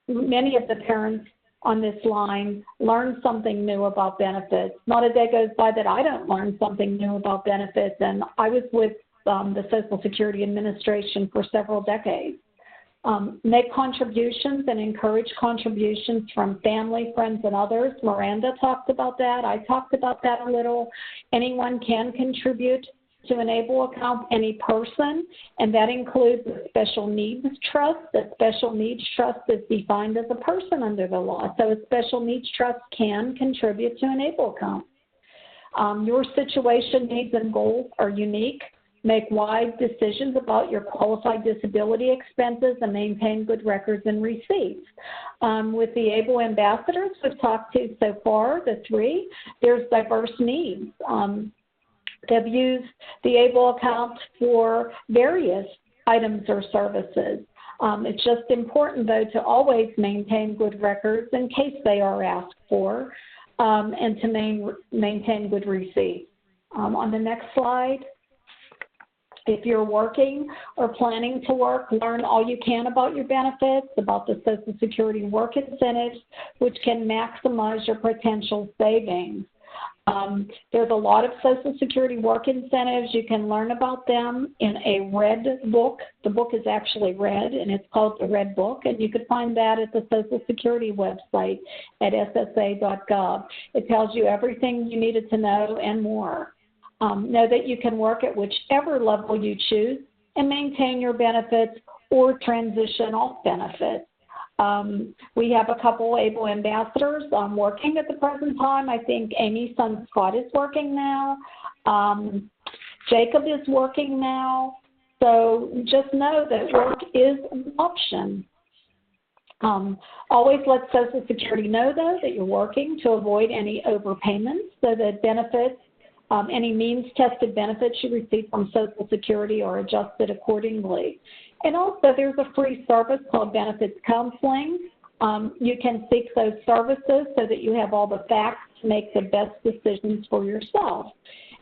many of the parents on this line learn something new about benefits. Not a day goes by that I don't learn something new about benefits. And I was with the Social Security Administration for several decades. Make contributions and encourage contributions from family, friends, and others. Miranda talked about that. I talked about that a little. Anyone can contribute to an ABLE account, any person, and that includes a special needs trust. A special needs trust is defined as a person under the law. So a special needs trust can contribute to an ABLE account. Your situation, needs, and goals are unique. Make wise decisions about your qualified disability expenses and maintain good records and receipts. With the ABLE ambassadors we've talked to so far, the three, there's diverse needs. They've used the ABLE account for various items or services. It's just important, though, to always maintain good records in case they are asked for, and to maintain good receipts. On the next slide. If you're working or planning to work, learn all you can about your benefits, about the Social Security work incentives, which can maximize your potential savings. There's a lot of Social Security work incentives. You can learn about them in a red book. The book is actually red, and it's called the Red Book, and you can find that at the Social Security website at ssa.gov. It tells you everything you needed to know and more. Know that you can work at whichever level you choose and maintain your benefits or transition off benefits. We have a couple ABLE ambassadors working at the present time. I think Amy's son Scott is working now. Jacob is working now. So just know that work is an option. Always let Social Security know, though, that you're working to avoid any overpayments so that benefits, any means-tested benefits you receive from Social Security are adjusted accordingly. And also, there's a free service called Benefits Counseling. You can seek those services so that you have all the facts to make the best decisions for yourself.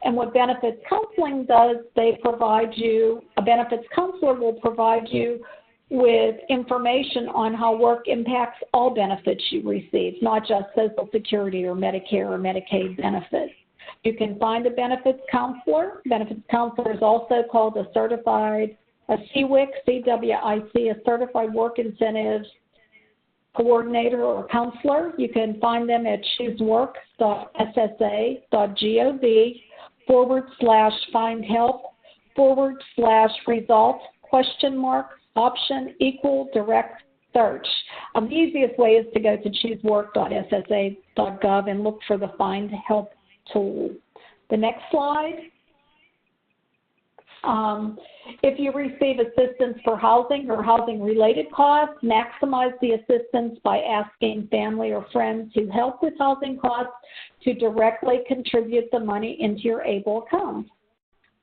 And what Benefits Counseling does, they provide you, a benefits counselor will provide you with information on how work impacts all benefits you receive, not just Social Security or Medicare or Medicaid benefits. You can find a benefits counselor. Benefits counselor is also called a certified, a CWIC, CWIC, a certified work incentives coordinator or counselor. You can find them at choosework.ssa.gov/findhelp/results?option=direct search. The easiest way is to go to choosework.ssa.gov and look for the Find Help tool. The next slide. If you receive assistance for housing or housing-related costs, maximize the assistance by asking family or friends who help with housing costs to directly contribute the money into your ABLE account.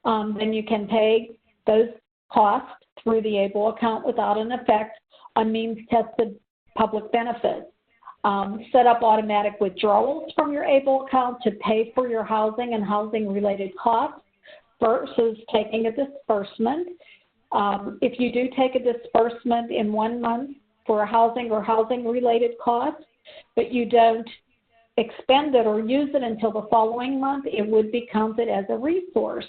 Then you can pay those costs through the ABLE account without an effect on means-tested public benefits. Set up automatic withdrawals from your ABLE account to pay for your housing and housing-related costs versus taking a disbursement. If you do take a disbursement in 1 month for a housing or housing-related cost, but you don't expend it or use it until the following month, it would be counted as a resource.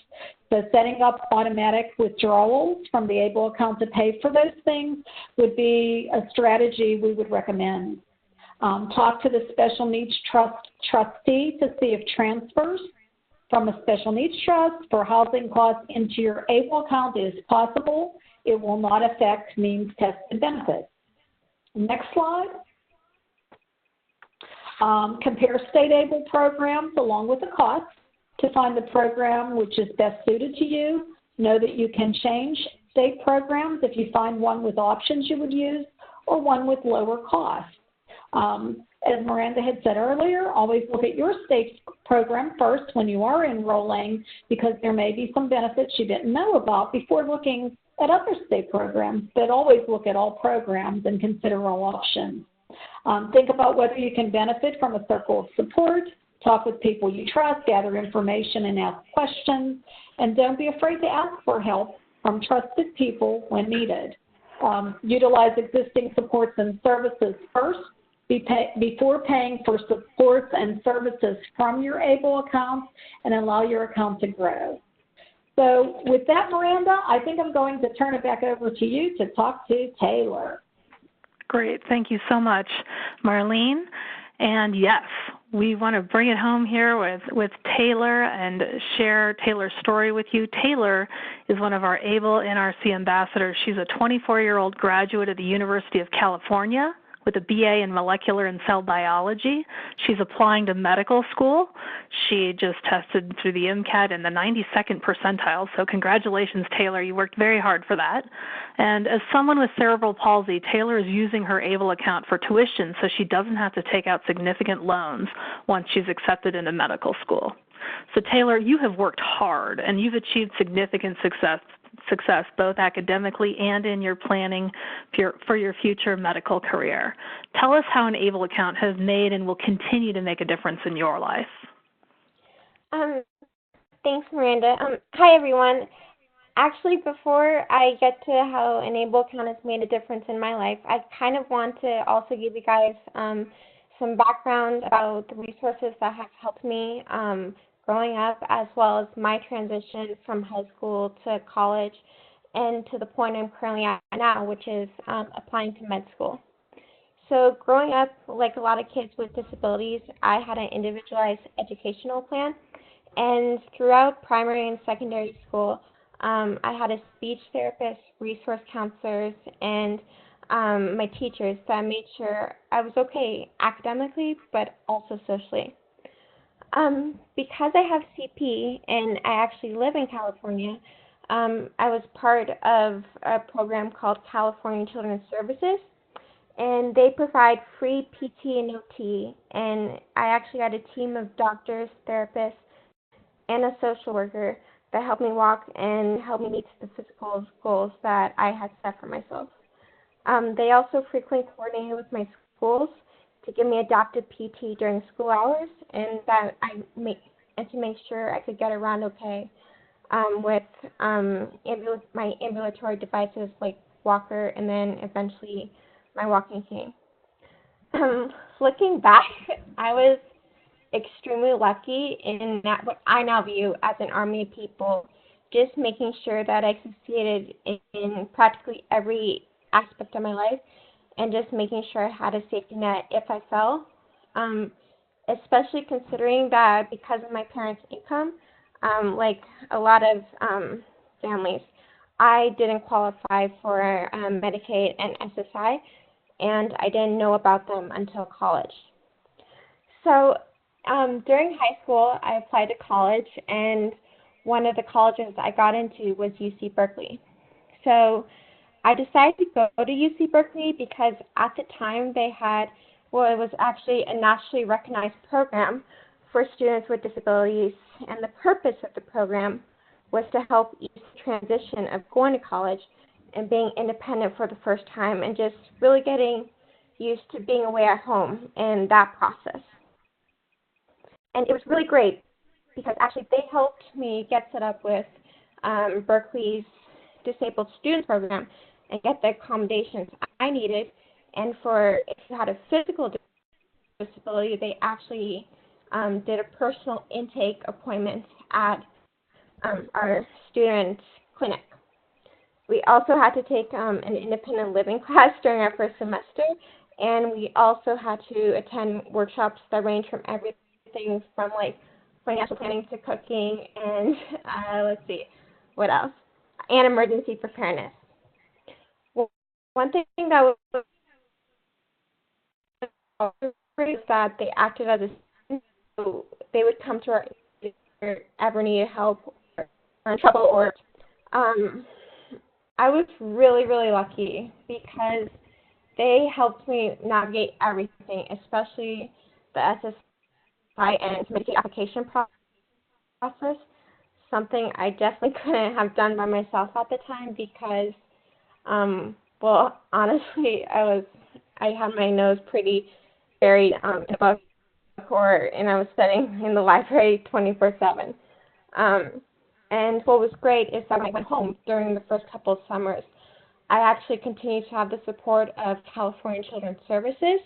So setting up automatic withdrawals from the ABLE account to pay for those things would be a strategy we would recommend. Talk to the Special Needs Trust trustee to see if transfers from a Special Needs Trust for housing costs into your ABLE account is possible. It will not affect means-tested benefits. Next slide. Compare state ABLE programs along with the cost to find the program which is best suited to you. Know that you can change state programs if you find one with options you would use or one with lower costs. As Miranda had said earlier, always look at your state's program first when you are enrolling, because there may be some benefits you didn't know about before looking at other state programs, but always look at all programs and consider all options. Think about whether you can benefit from a circle of support, Talk with people you trust, gather information and ask questions, and don't be afraid to ask for help from trusted people when needed. Utilize existing supports and services first before paying for supports and services from your ABLE account, and allow your account to grow. So with that, Miranda, I think I'm going to turn it back over to you to talk to Taylor. Great. Thank you so much, Marlene. And yes, we want to bring it home here with Taylor and share Taylor's story with you. Taylor is one of our ABLE NRC ambassadors. She's a 24-year-old graduate of the University of California with a BA in molecular and cell biology. She's applying to medical school. She just tested through the MCAT in the 92nd percentile, so congratulations, Taylor. You worked very hard for that. And as someone with cerebral palsy, Taylor is using her ABLE account for tuition so she doesn't have to take out significant loans once she's accepted into medical school. So Taylor, you have worked hard and you've achieved significant success both academically and in your planning for your future medical career. Tell us how an ABLE account has made and will continue to make a difference in your life. Thanks, Miranda. Hi, everyone. Actually, before I get to how an ABLE account has made a difference in my life, I kind of want to also give you guys some background about the resources that have helped me growing up, as well as my transition from high school to college and to the point I'm currently at now, which is applying to med school. So growing up, like a lot of kids with disabilities, I had an individualized educational plan. And throughout primary and secondary school, I had a speech therapist, resource counselors, and my teachers that made sure I was okay academically, but also socially. Because I have CP and I actually live in California, I was part of a program called California Children's Services, and they provide free PT and OT, and I actually had a team of doctors, therapists, and a social worker that helped me walk and helped me meet the physical goals that I had set for myself. They also frequently coordinated with my schools to give me adaptive PT during school hours, and to make sure I could get around okay with my ambulatory devices like walker and then eventually my walking cane. Looking back, I was extremely lucky in that what I now view as an army of people, just making sure that I succeeded in practically every aspect of my life, and just making sure I had a safety net if I fell, especially considering that because of my parents' income, like a lot of families, I didn't qualify for Medicaid and SSI, and I didn't know about them until college. So during high school, I applied to college, and one of the colleges I got into was UC Berkeley. So I decided to go to UC Berkeley because at the time they had, well, it was actually a nationally recognized program for students with disabilities, and the purpose of the program was to help ease the transition of going to college and being independent for the first time and just really getting used to being away at home and that process. And it was really great because actually they helped me get set up with Berkeley's Disabled Students Program and get the accommodations I needed. And for if you had a physical disability, they actually did a personal intake appointment at our student clinic. We also had to take an independent living class during our first semester, and we also had to attend workshops that range from everything from like financial planning to cooking and let's see, what else? And emergency preparedness. One thing that was is that they acted as a, so they would come to our if we ever needed help or in trouble, or I was really, really lucky because they helped me navigate everything, especially the SSI and Medicaid application process, something I definitely couldn't have done by myself at the time because well, honestly, I had my nose pretty buried above and I was studying in the library 24/7. And what was great is that when I went home during the first couple of summers, I actually continued to have the support of California Children's Services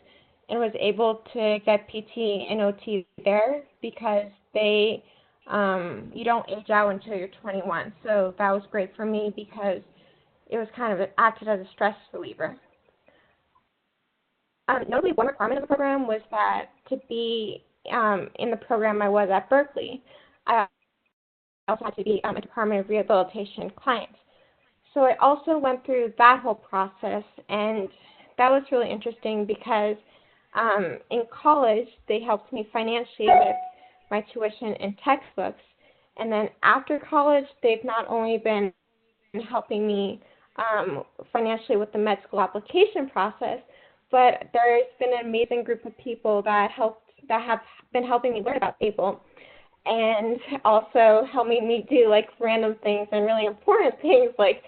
and was able to get PT and OT there because they you don't age out until you're 21. So that was great for me because it was kind of acted as a stress reliever. Notably, one requirement of the program was that to be in the program I was at Berkeley, I also had to be a Department of Rehabilitation client. So I also went through that whole process, and that was really interesting because in college, they helped me financially with my tuition and textbooks. And then after college, they've not only been helping me financially with the med school application process, but there's been an amazing group of people that have been helping me learn about ABLE and also helping me do like random things and really important things like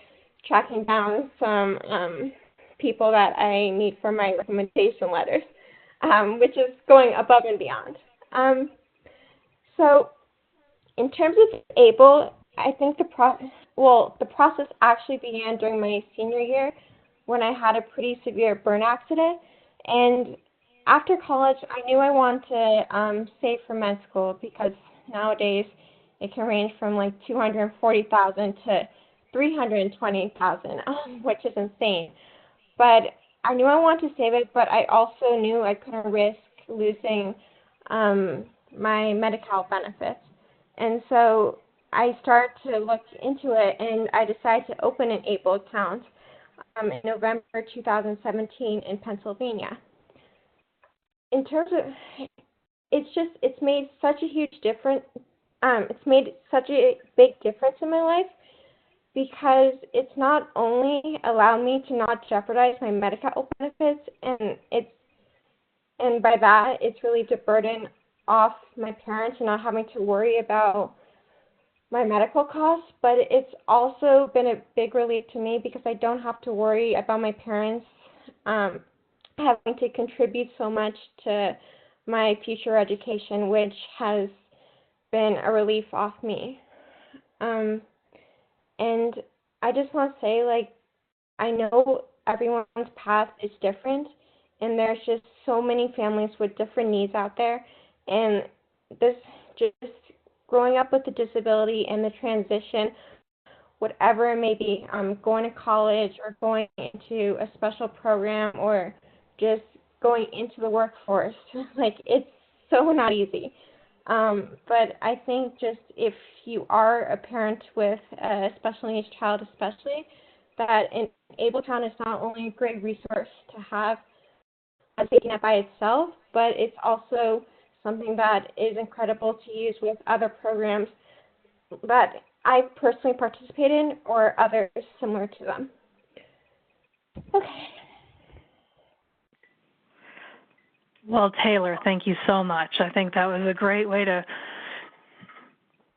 tracking down some people that I need for my recommendation letters, which is going above and beyond. So in terms of ABLE, I think the process actually began during my senior year when I had a pretty severe burn accident. And after college, I knew I wanted to save for med school because nowadays it can range from like $240,000 to $320,000, which is insane. But I knew I wanted to save it, but I also knew I couldn't risk losing my Medi-Cal benefits. And so I started to look into it, and I decided to open an ABLE account in November 2017 in Pennsylvania. In terms of, it's made such a huge difference. It's made such a big difference in my life because it's not only allowed me to not jeopardize my Medi-Cal benefits, and by that, it's relieved a burden off my parents and not having to worry about my medical costs, but it's also been a big relief to me because I don't have to worry about my parents having to contribute so much to my future education, which has been a relief off me. And I just want to say, like, I know everyone's path is different, and there's just so many families with different needs out there, and this just growing up with a disability and the transition, whatever it may be, going to college or going into a special program or just going into the workforce, like, it's so not easy. But I think just if you are a parent with a special needs child especially, that an ABLE account is not only a great resource to have as taking it by itself, but it's also something that is incredible to use with other programs that I personally participate in or others similar to them. Okay. Well, Taylor, thank you so much. I think that was a great way to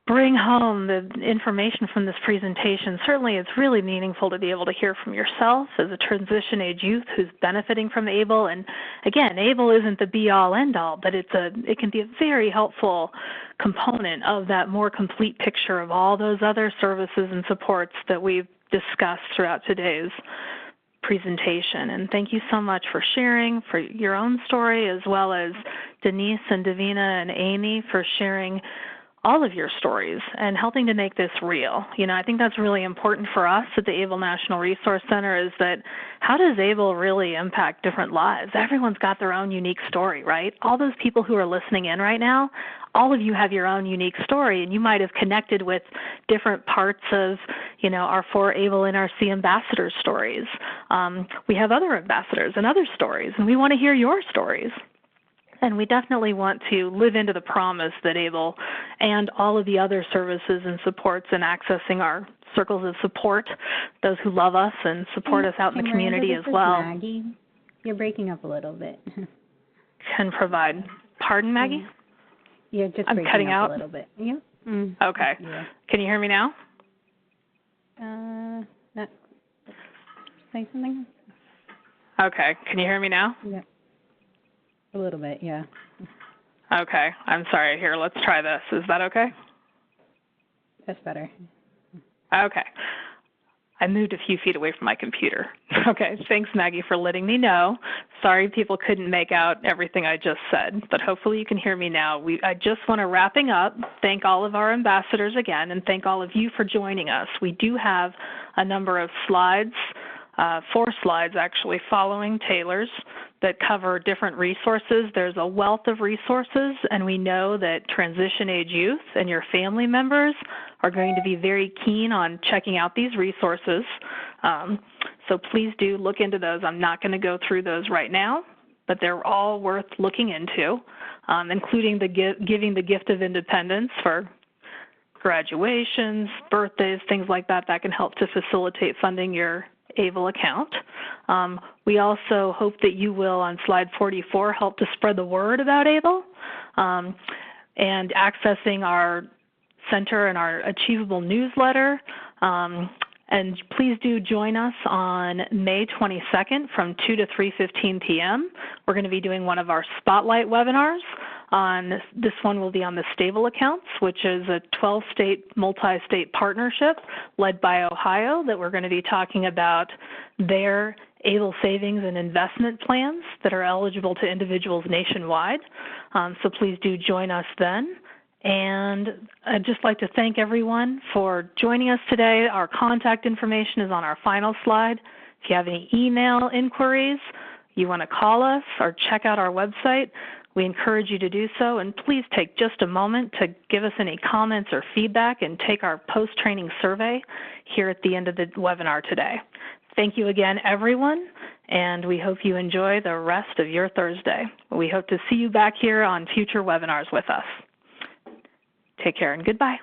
bring home the information from this presentation. Certainly it's really meaningful to be able to hear from yourself as a transition age youth who's benefiting from ABLE. And again, ABLE isn't the be-all, end-all, but it can be a very helpful component of that more complete picture of all those other services and supports that we've discussed throughout today's presentation. And thank you so much for sharing, for your own story, as well as Denise and Davina and Amy for sharing all of your stories and helping to make this real. You know, I think that's really important for us at the ABLE National Resource Center is that how does ABLE really impact different lives? Everyone's got their own unique story, right? All those people who are listening in right now, all of you have your own unique story, and you might have connected with different parts of, you know, our 4 ABLE NRC ambassador stories. We have other ambassadors and other stories, and we want to hear your stories. And we definitely want to live into the promise that ABLE and all of the other services and supports and accessing our circles of support, those who love us and support us out in the community as well. Maggie, you're breaking up a little bit. Can provide. Pardon, Maggie? Yeah, just I'm breaking cutting up out. a little bit. Yeah. Okay. Yeah. Can you hear me now? Not say something? Okay. Can you hear me now? Yeah. A little bit, yeah. Okay, I'm sorry. Here, let's try this. Is that okay? That's better. Okay. I moved a few feet away from my computer. Okay, thanks, Maggie, for letting me know. Sorry people couldn't make out everything I just said, but hopefully you can hear me now. I just want to, wrapping up, thank all of our ambassadors again, and thank all of you for joining us. We do have a number of slides, 4 slides actually, following Taylor's that cover different resources. There's a wealth of resources, and we know that transition age youth and your family members are going to be very keen on checking out these resources. So please do look into those. I'm not going to go through those right now, but they're all worth looking into, including the giving the gift of independence for graduations, birthdays, things like that. That can help to facilitate funding your ABLE account. We also hope that you will, on slide 44, help to spread the word about ABLE and accessing our center and our Achievable newsletter. And please do join us on May 22nd from 2 to 3:15 p.m. We're going to be doing one of our spotlight webinars. This one will be on the Stable Accounts, which is a 12-state, multi-state partnership led by Ohio that we're going to be talking about their ABLE savings and investment plans that are eligible to individuals nationwide. So please do join us then. And I'd just like to thank everyone for joining us today. Our contact information is on our final slide. If you have any email inquiries, you want to call us or check out our website, we encourage you to do so. And please take just a moment to give us any comments or feedback and take our post-training survey here at the end of the webinar today. Thank you again, everyone, and we hope you enjoy the rest of your Thursday. We hope to see you back here on future webinars with us. Take care and goodbye.